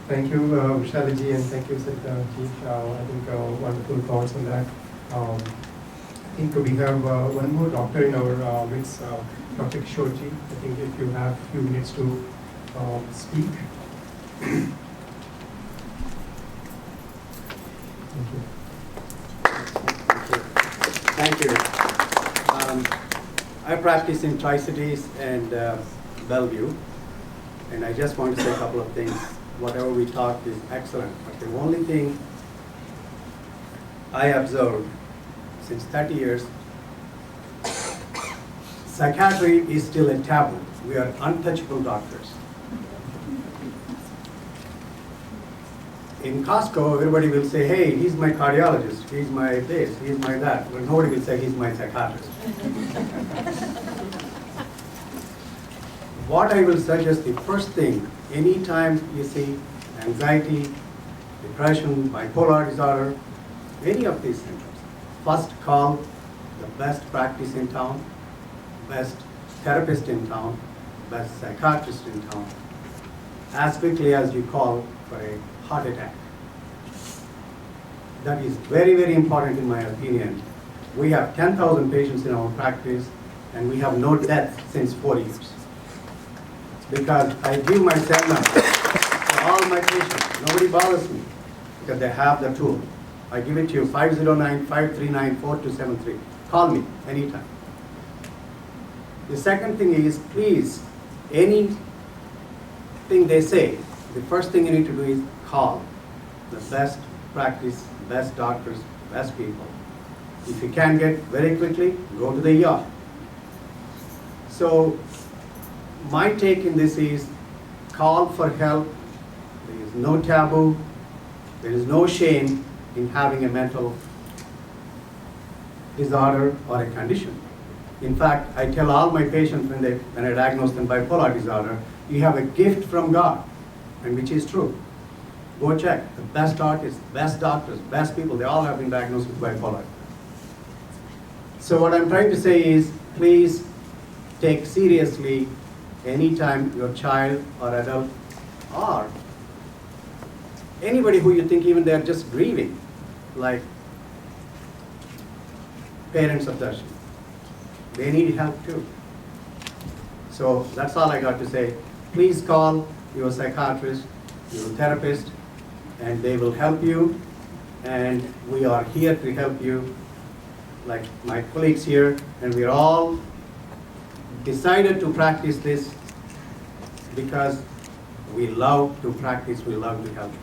Thank you, Vishalaji, and thank you, Chief. I think wonderful thoughts on that. I think we have one more doctor in our midst, Dr. Kishorji. I think if you have a few minutes to speak. Thank you. I practice in Tri-Cities and Bellevue, and I just want to say a couple of things. Whatever we talked is excellent, but the only thing I observed since 30 years, psychiatry is still a taboo. We are untouchable doctors. In Costco, everybody will say, hey, he's my cardiologist, he's my this, he's my that. But nobody will say he's my psychiatrist. What I will suggest, the first thing, anytime you see anxiety, depression, bipolar disorder, any of these symptoms, first call the best practice in town, best therapist in town, best psychiatrist in town, as quickly as you call for a heart attack. That is very, very important in my opinion. We have 10,000 patients in our practice, and we have no deaths since 4 years. Because I give my seminar to all my patients. Nobody bothers me because they have the tool. I give it to you, 509-539-4273. Call me anytime. The second thing is, please, anything they say, the first thing you need to do is call the best practice, best doctors, best people. If you can't get very quickly, go to the ER. So my take in this is call for help. There is no taboo. There is no shame in having a mental disorder or a condition. In fact, I tell all my patients when I diagnose them bipolar disorder, you have a gift from God, and which is true. Go check. The best artists, best doctors, best people, they all have been diagnosed with bipolar. So what I'm trying to say is, please take seriously anytime your child or adult or anybody who you think even they're just grieving, like parents of Darshan. They need help too. So that's all I got to say. Please call your psychiatrist, your therapist, and they will help you. And we are here to help you, like my colleagues here, and we're all decided to practice this because we love to practice, we love to help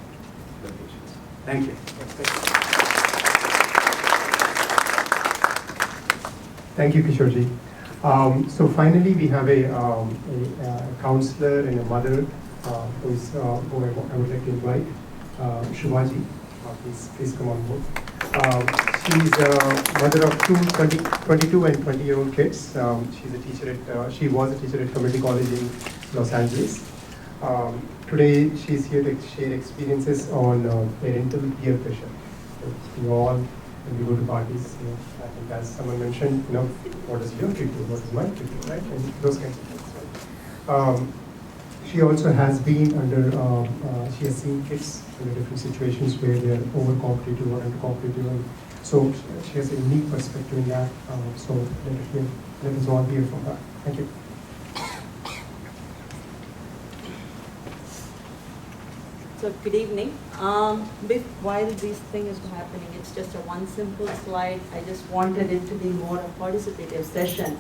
the patients. Thank you. Thank you, Kishorji. So finally, we have a counselor and a mother who I would like to invite, Shivaji. Please come on board. She's a mother of two 22 and 20-year-old kids. She's a teacher she was a teacher at Community College in Los Angeles. Today, she's here to share experiences on parental peer pressure. We all when we go to parties, I think as someone mentioned, what does your kid do, what does my kid do, right? And those kinds of things, right? She also has been under, she has seen kids in different situations where they are over-cooperative or under-cooperative, and so she has a unique perspective in that. So let us all hear from her. Thank you. So good evening. While this thing is happening, it's just one simple slide. I just wanted it to be more a participative session.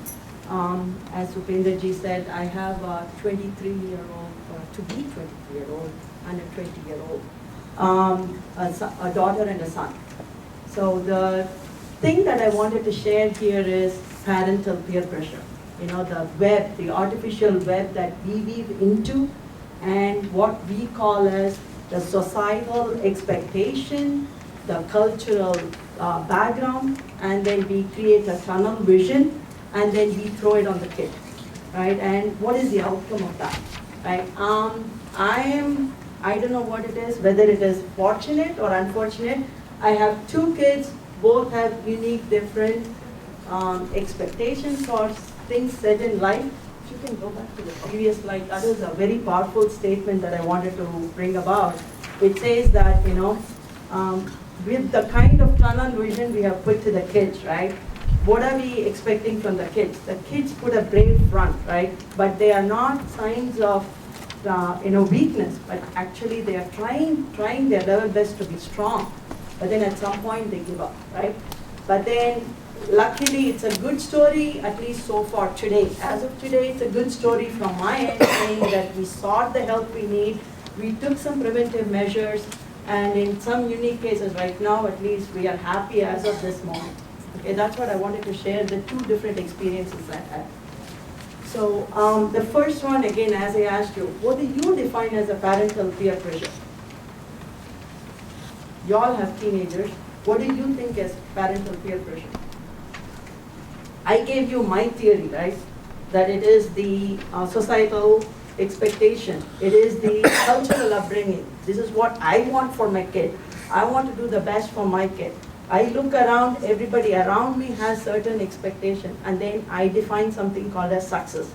As Rupendraji said, I have a 23-year-old, to be 23-year-old, and a 20-year-old, a daughter and a son. So the thing that I wanted to share here is parental peer pressure. The web, the artificial web that we weave into, and what we call as the societal expectation, the cultural background, and then we create a tunnel vision, and then we throw it on the kid, right? And what is the outcome of that, right? I don't know what it is, whether it is fortunate or unfortunate. I have two kids, both have unique, different expectations or things said in life. If you can go back to the previous slide, that is a very powerful statement that I wanted to bring about, which says that, with the kind of tunnel vision we have put to the kids, right? What are we expecting from the kids? The kids put a brave front, right? But they are not signs of weakness, but actually they are trying their level best to be strong. But then at some point they give up, right? But then luckily it's a good story, at least so far today. As of today, it's a good story from my end, saying that we sought the help we need, we took some preventive measures, and in some unique cases right now, at least we are happy as of this moment. Okay, that's what I wanted to share, the two different experiences I had. So the first one, again, as I asked you, what do you define as a parental peer pressure? You all have teenagers. What do you think is parental peer pressure? I gave you my theory, right? That it is the societal expectation. It is the cultural upbringing. This is what I want for my kid. I want to do the best for my kid. I look around, everybody around me has certain expectation, and then I define something called as success.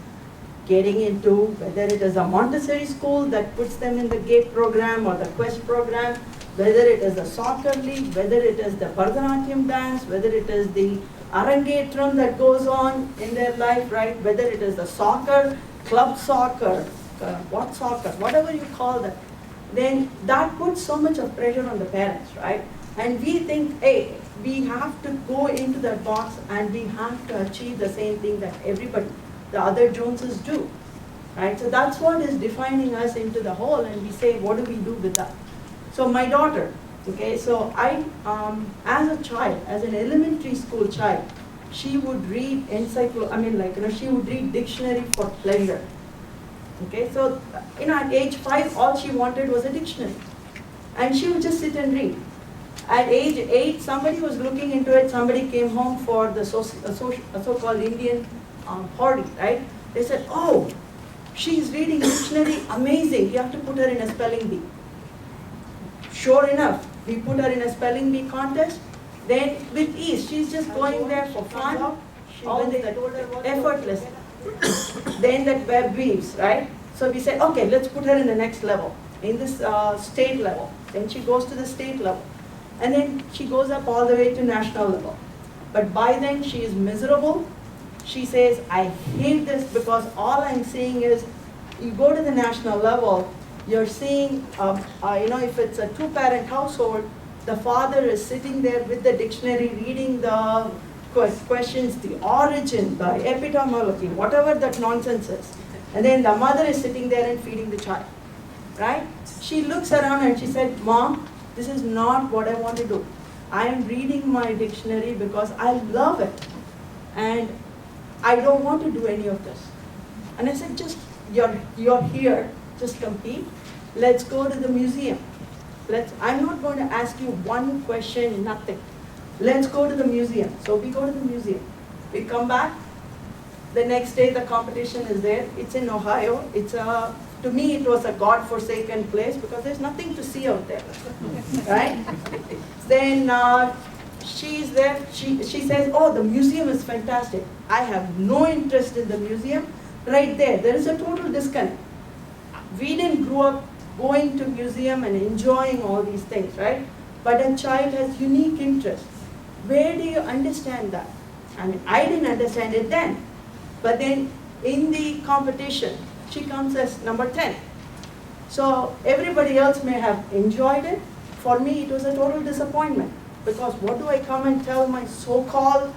Getting into whether it is a Montessori school that puts them in the GATE program or the Quest program, whether it is the soccer league, whether it is the Bharatanatyam dance, whether it is the Arangetram that goes on in their life, right? Whether it is the soccer, club soccer, whatever you call that, then that puts so much of pressure on the parents, right? And we think, hey, we have to go into that box and we have to achieve the same thing that everybody, the other Joneses do, right? So that's what is defining us into the whole, and we say, what do we do with that? So my daughter, okay, so I, as a child, as an elementary school child, she would read she would read dictionary for pleasure. Okay, so at age 5, all she wanted was a dictionary. And she would just sit and read. At age 8, somebody was looking into it, somebody came home for the so-called Indian party, right? They said, oh, she's reading dictionary, amazing, you have to put her in a spelling bee. Sure enough, we put her in a spelling bee contest, then with ease, she's just going there for fun, all the effortless. Then that web weaves, right? So we said, okay, let's put her in the next level, in this state level. Then she goes to the state level. And then she goes up all the way to national level. But by then she is miserable. She says, I hate this because all I'm seeing is, you go to the national level, you're seeing, if it's a 2-parent household, the father is sitting there with the dictionary, reading the questions, the origin, the etymology, whatever that nonsense is. And then the mother is sitting there and feeding the child, right? She looks around and she said, Mom, this is not what I want to do. I am reading my dictionary because I love it. And I don't want to do any of this. And I said, just, you're here, just compete. Let's go to the museum. I'm not going to ask you one question, nothing. Let's go to the museum. So we go to the museum. We come back. The next day the competition is there. It's in Ohio. To me it was a God-forsaken place because there's nothing to see out there, right? Then she is there, she says, oh, the museum is fantastic. I have no interest in the museum. Right there is a total disconnect. We didn't grow up going to museum and enjoying all these things, right? But a child has unique interests. Where do you understand that? I mean, I didn't understand it then. But then in the competition, she comes as number 10. So everybody else may have enjoyed it. For me, it was a total disappointment. Because what do I come and tell my so-called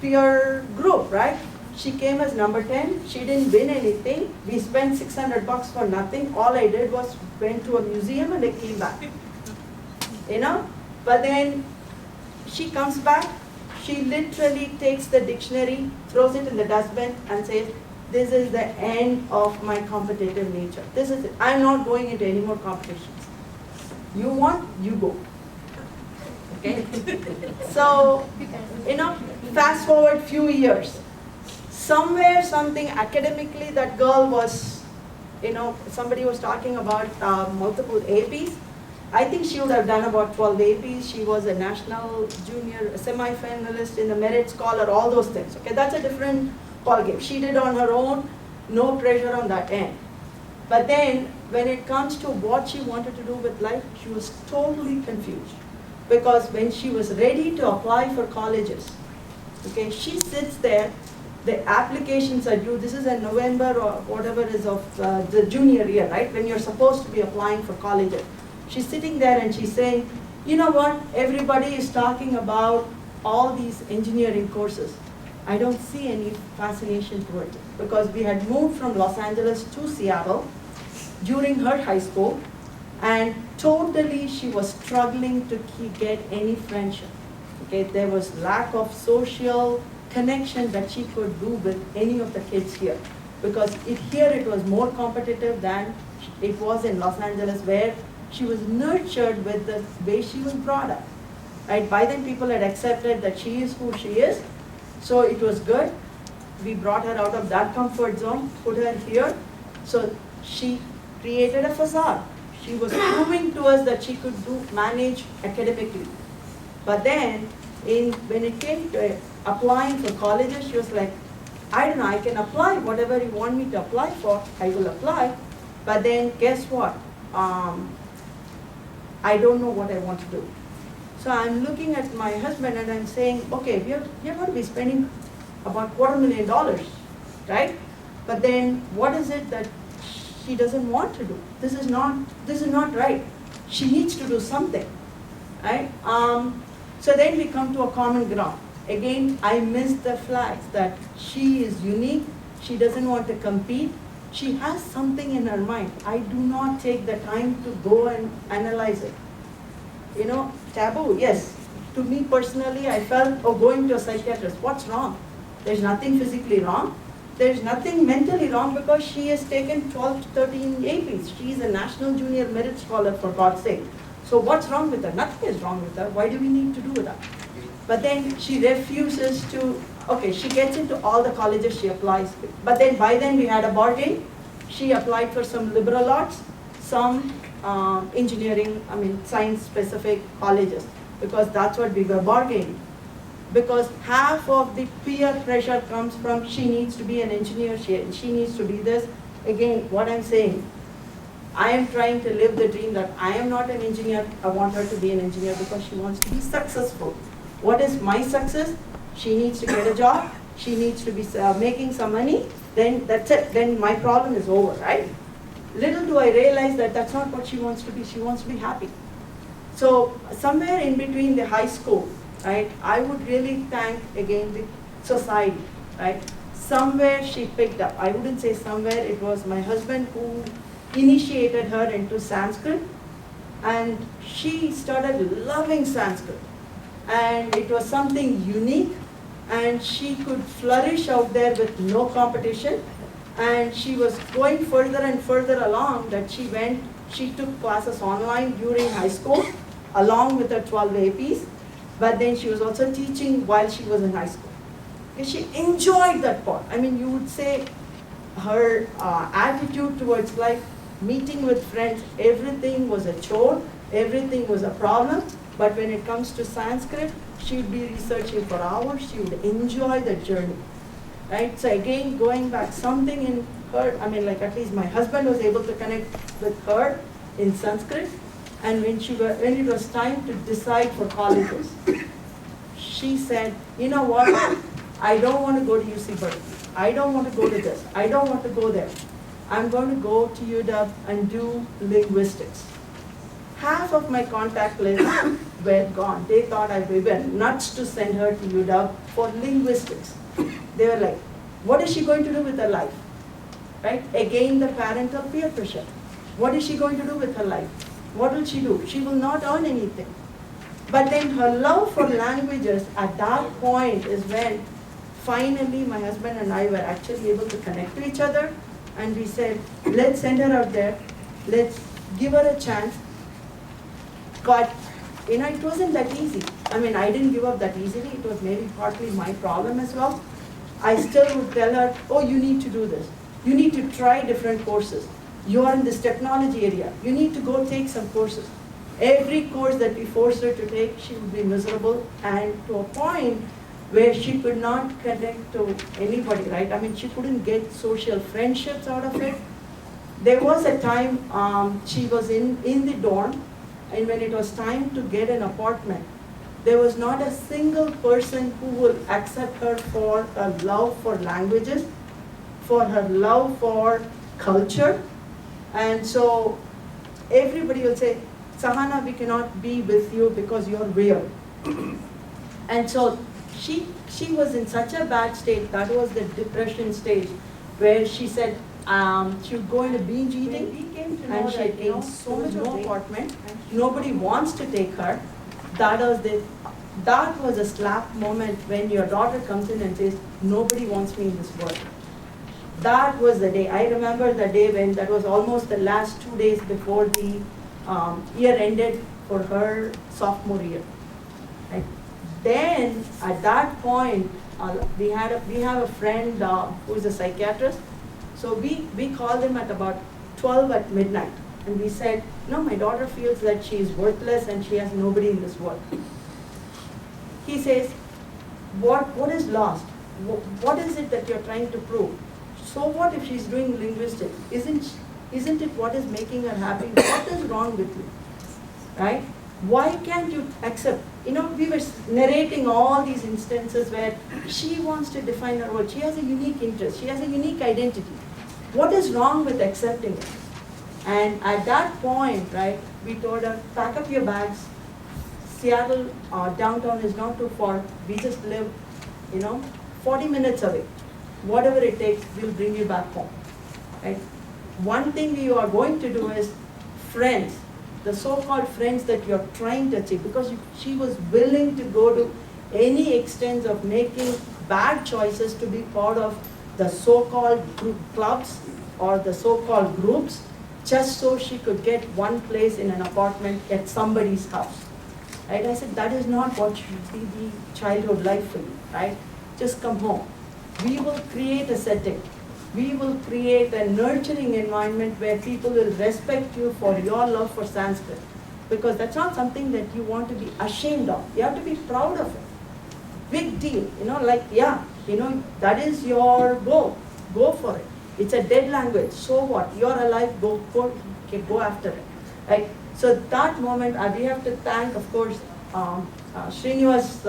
peer group, right? She came as number 10. She didn't win anything. We spent $600 for nothing. All I did was went to a museum and I came back. You know? But then she comes back. She literally takes the dictionary, throws it in the dustbin and says, this is the end of my competitive nature. This is it. I'm not going into any more competitions. You want, you go. Okay? So, you know, fast forward few years. Somewhere, something academically, that girl was, you know, somebody was talking about multiple APs. I think she would have done about 12 APs. She was a national junior semi-finalist in the Merit Scholar, all those things. Okay, that's a different ballgame. She did on her own, no pressure on that end. But then, when it comes to what she wanted to do with life, she was totally confused. Because when she was ready to apply for colleges, okay, she sits there, the applications are due, this is in November or whatever is of the junior year, right, when you're supposed to be applying for colleges. She's sitting there and she's saying, you know what, everybody is talking about all these engineering courses. I don't see any fascination towards it. Because we had moved from Los Angeles to Seattle during her high school, and totally she was struggling to get any friendship. Okay, there was lack of social connection that she could do with any of the kids here. Because here it was more competitive than it was in Los Angeles, where she was nurtured with the way she was brought up. Right? By then people had accepted that she is who she is, so it was good. We brought her out of that comfort zone, put her here, so she created a facade. She was proving to us that she could manage academically. But then, when it came to applying for colleges, she was like, I don't know, I can apply whatever you want me to apply for, I will apply. But then, guess what? I don't know what I want to do. So I'm looking at my husband and I'm saying, okay, we're going to be spending about $250,000, right? But then, what is it that she doesn't want to do? This is not right. She needs to do something, right? So then we come to a common ground. Again, I miss the flags that she is unique. She doesn't want to compete. She has something in her mind. I do not take the time to go and analyze it. You know, taboo, yes. To me personally, I felt, going to a psychiatrist, what's wrong? There's nothing physically wrong. There's nothing mentally wrong because she has taken 12 to 13 APs. She is a National Junior Merit Scholar, for God's sake. So what's wrong with her? Nothing is wrong with her. Why do we need to do that? But then she refuses to, okay, she gets into all the colleges she applies. But then by then we had a bargain. She applied for some liberal arts, some engineering, science specific colleges, because that's what we were bargaining. Because half of the peer pressure comes from she needs to be an engineer, she needs to be this. Again, what I'm saying, I am trying to live the dream that I am not an engineer, I want her to be an engineer because she wants to be successful. What is my success? She needs to get a job, she needs to be making some money, then that's it, then my problem is over, right? Little do I realize that that's not what she wants to be happy. So somewhere in between the high school, right, I would really thank again the society, right? Somewhere she picked up, I wouldn't say somewhere, it was my husband who initiated her into Sanskrit, and she started loving Sanskrit. And it was something unique, and she could flourish out there with no competition. And she was going further and further along that she took classes online during high school, along with her 12 APs. But then she was also teaching while she was in high school. Okay, she enjoyed that part. You would say her attitude towards life, meeting with friends, everything was a chore, everything was a problem. But when it comes to Sanskrit, she would be researching for hours. She would enjoy the journey, right? So again, going back, something in her, I mean, like at least my husband was able to connect with her in Sanskrit. And when it was time to decide for colleges, she said, you know what, I don't want to go to UC Berkeley. I don't want to go to this. I don't want to go there. I'm going to go to UW and do linguistics. Half of my contact list were gone. They thought I were nuts to send her to UW for linguistics. They were like, what is she going to do with her life? Right? Again, the parental peer pressure. What is she going to do with her life? What will she do? She will not earn anything. But then her love for languages at that point is when finally my husband and I were actually able to connect to each other, and we said, let's send her out there, let's give her a chance. But it wasn't that easy. I mean, I didn't give up that easily. It was maybe partly my problem as well. I still would tell her, oh, you need to do this. You need to try different courses. You are in this technology area. You need to go take some courses. Every course that we forced her to take, she would be miserable, and to a point where she could not connect to anybody, right? I mean, she couldn't get social friendships out of it. There was a time she was in the dorm, and when it was time to get an apartment, there was not a single person who would accept her for her love for languages, for her love for culture. And so everybody will say, Sahana, we cannot be with you because you're weird. And so she was in such a bad state, that was the depression stage, where she said she would go into binge eating, and she had gained so much no apartment. Nobody wants to take her. That was a slap moment when your daughter comes in and says, nobody wants me in this world. That was the day. I remember the day when that was almost the last 2 days before the year ended for her sophomore year. Right? Then at that point, we have a friend who is a psychiatrist. So we called him at about 12 at midnight, and we said, no, my daughter feels that she is worthless and she has nobody in this world. He says, what is lost? What is it that you're trying to prove? So what if she's doing linguistics? Isn't it what is making her happy? What is wrong with you? Right? Why can't you accept? We were narrating all these instances where she wants to define her world. She has a unique interest. She has a unique identity. What is wrong with accepting it? And at that point, right, we told her, pack up your bags. Seattle downtown is not too far. We just live, 40 minutes away. Whatever it takes, we'll bring you back home. Right? One thing we are going to do is friends, the so-called friends that you're trying to achieve, because she was willing to go to any extent of making bad choices to be part of the so-called group clubs or the so-called groups, just so she could get one place in an apartment at somebody's house. Right? I said, that is not what should be the childhood life for you, right? Just come home. We will create a setting. We will create a nurturing environment where people will respect you for your love for Sanskrit. Because that's not something that you want to be ashamed of. You have to be proud of it. Big deal. That is your goal. Go for it. It's a dead language. So what? You're alive. Go after it. Right? So that moment, we have to thank, of course, Srinivas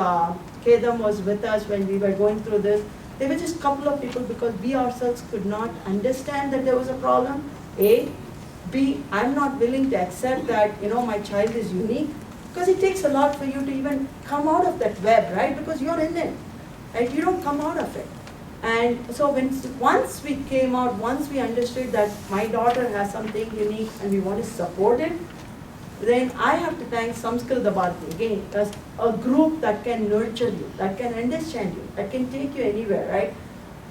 Kedam was with us when we were going through this. There were just a couple of people because we ourselves could not understand that there was a problem. A. B. I'm not willing to accept that, my child is unique, because it takes a lot for you to even come out of that web, right? Because you're in it, right? You don't come out of it. And so once we came out, once we understood that my daughter has something unique and we want to support it, then I have to thank Samskrita Bharati again as a group that can nurture you, that can understand you, that can take you anywhere, right?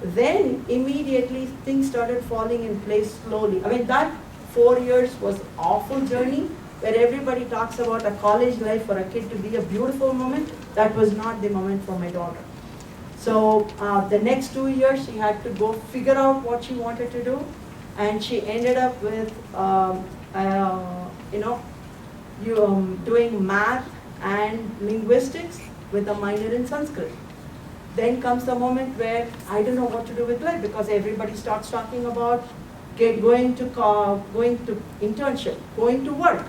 Then immediately things started falling in place slowly. I mean, that 4 years was an awful journey where everybody talks about a college life for a kid to be a beautiful moment. That was not the moment for my daughter. So the next 2 years she had to go figure out what she wanted to do, and she ended up with doing math and linguistics with a minor in Sanskrit. Then comes the moment where I don't know what to do with life because everybody starts talking about going to internship, going to work.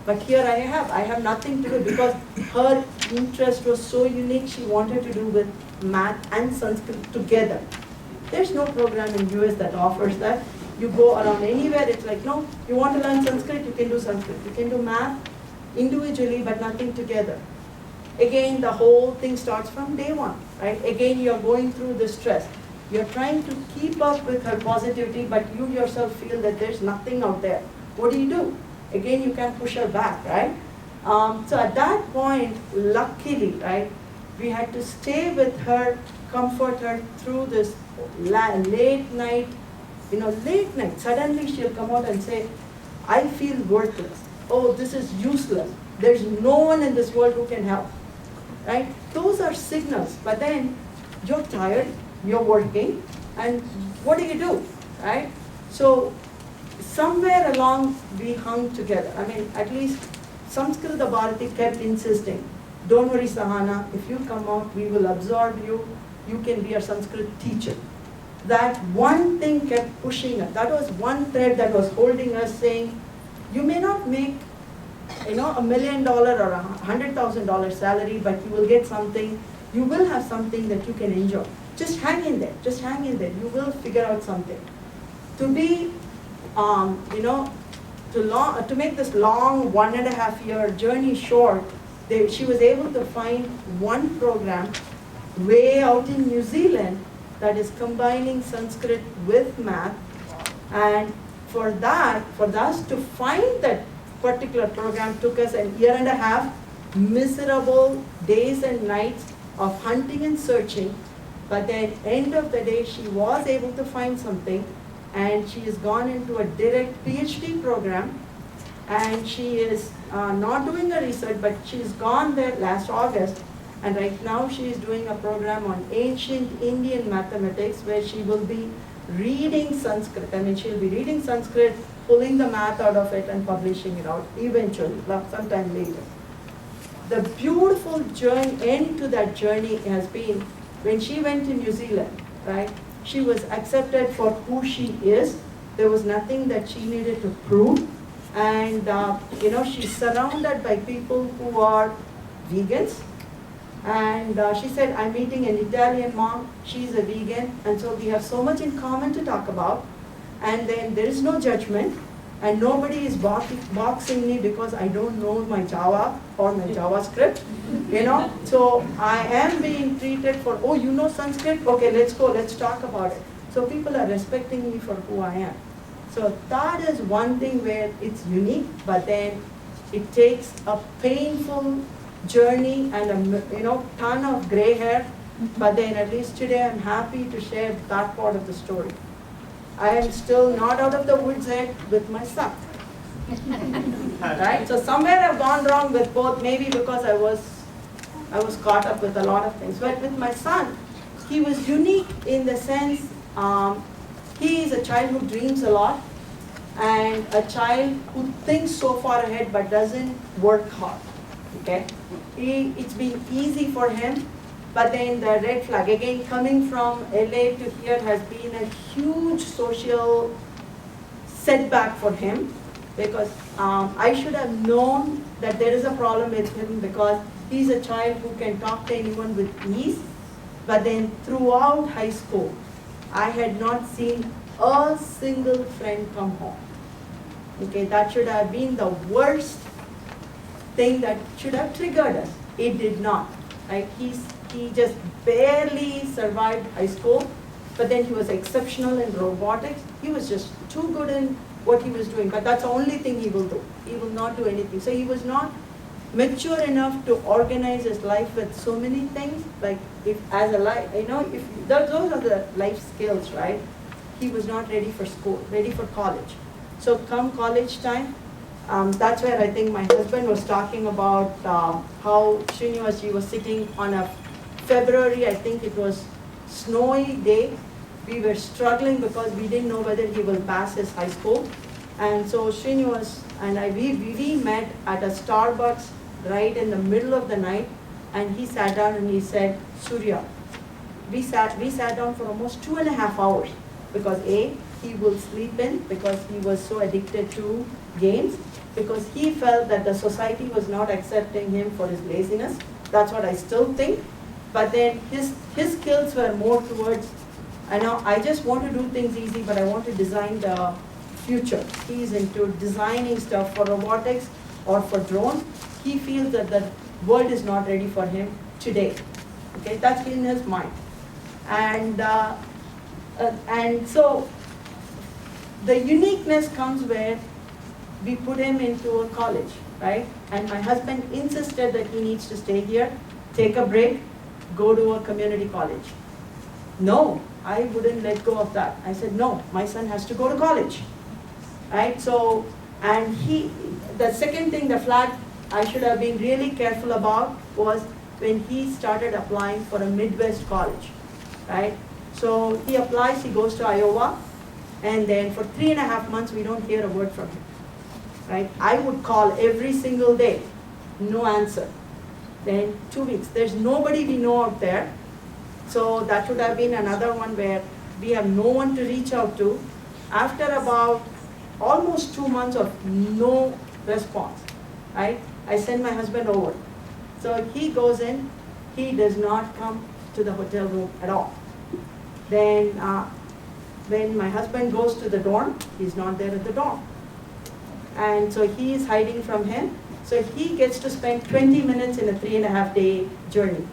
But here I have nothing to do because her interest was so unique. She wanted to do with math and Sanskrit together. There's no program in US that offers that. You go around anywhere, it's like, no, you want to learn Sanskrit, you can do Sanskrit. You can do math individually, but nothing together. Again, the whole thing starts from day one, right? Again, you're going through the stress. You're trying to keep up with her positivity, but you yourself feel that there's nothing out there. What do? Again, you can push her back, right? So at that point, luckily, right, we had to stay with her, comfort her through this late night. Suddenly she'll come out and say, I feel worthless. Oh, this is useless. There's no one in this world who can help, right? Those are signals, but then you're tired, you're working, and what do, right? So somewhere along we hung together. I mean, at least Samskrita Bharati kept insisting, don't worry Sahana, if you come out, we will absorb you, you can be our Sanskrit teacher. That one thing kept pushing us. That was one thread that was holding us saying, you may not make $1 million or $100,000 salary, but you will get something, you will have something that you can enjoy. Just hang in there, you will figure out something. To be, to make this long 1.5-year journey short, she was able to find one program way out in New Zealand that is combining Sanskrit with math, and for us to find that particular program took us 1.5 years, miserable days and nights of hunting and searching, but at the end of the day she was able to find something, and she has gone into a direct PhD program, and she is not doing a research, but she's gone there last August. And right now she is doing a program on ancient Indian mathematics where she will be reading Sanskrit. I mean, she'll be reading Sanskrit, pulling the math out of it and publishing it out eventually, sometime later. The beautiful end to that journey has been when she went to New Zealand, right? She was accepted for who she is. There was nothing that she needed to prove. And, she's surrounded by people who are vegans. And she said, I'm meeting an Italian mom, she's a vegan, and so we have so much in common to talk about. And then there is no judgment, and nobody is boxing me because I don't know my Java or my JavaScript, So I am being treated for, oh, you know Sanskrit? Okay, let's go, let's talk about it. So people are respecting me for who I am. So that is one thing where it's unique, but then it takes a painful journey and a ton of gray hair, but then at least today I'm happy to share that part of the story. I am still not out of the woods yet with my son. Right? So somewhere I've gone wrong with both, maybe because I was caught up with a lot of things. But with my son, he was unique in the sense he is a child who dreams a lot, and a child who thinks so far ahead but doesn't work hard. Okay? It's been easy for him, but then the red flag, again, coming from LA to here has been a huge social setback for him, because I should have known that there is a problem with him because he's a child who can talk to anyone with ease, but then throughout high school, I had not seen a single friend come home. Okay, that should have been the worst thing that should have triggered us. It did not. Right? He just barely survived high school, but then he was exceptional in robotics. He was just too good in what he was doing, but that's the only thing he will do. He will not do anything. So he was not mature enough to organize his life with so many things. Like if those are the life skills, right? He was not ready for school, ready for college. So come college time, that's where I think my husband was talking about how Srinivas was sitting on a February, I think it was snowy day. We were struggling because we didn't know whether he will pass his high school. And so Srinivas and we met at a Starbucks right in the middle of the night, and he sat down and he said, Surya, we sat down for almost 2.5 hours, because he will sleep in because he was so addicted to games, because he felt that the society was not accepting him for his laziness. That's what I still think. But then his skills were more towards, I just want to do things easy, but I want to design the future. He's into designing stuff for robotics or for drones. He feels that the world is not ready for him today. Okay, that's in his mind. And so the uniqueness comes where we put him into a college, right? And my husband insisted that he needs to stay here, take a break, go to a community college. No, I wouldn't let go of that. I said, no, my son has to go to college, right? So, and the second thing, the flag I should have been really careful about was when he started applying for a Midwest college, right? So he applies, he goes to Iowa, and then for 3.5 months, we don't hear a word from him, right? I would call every single day, no answer. Then 2 weeks, there's nobody we know out there. So that would have been another one where we have no one to reach out to. After about almost 2 months of no response, right? I send my husband over. So he goes in, he does not come to the hotel room at all. Then when my husband goes to the dorm, he's not there at the dorm. And so he is hiding from him. So he gets to spend 20 minutes in a 3.5 day journey.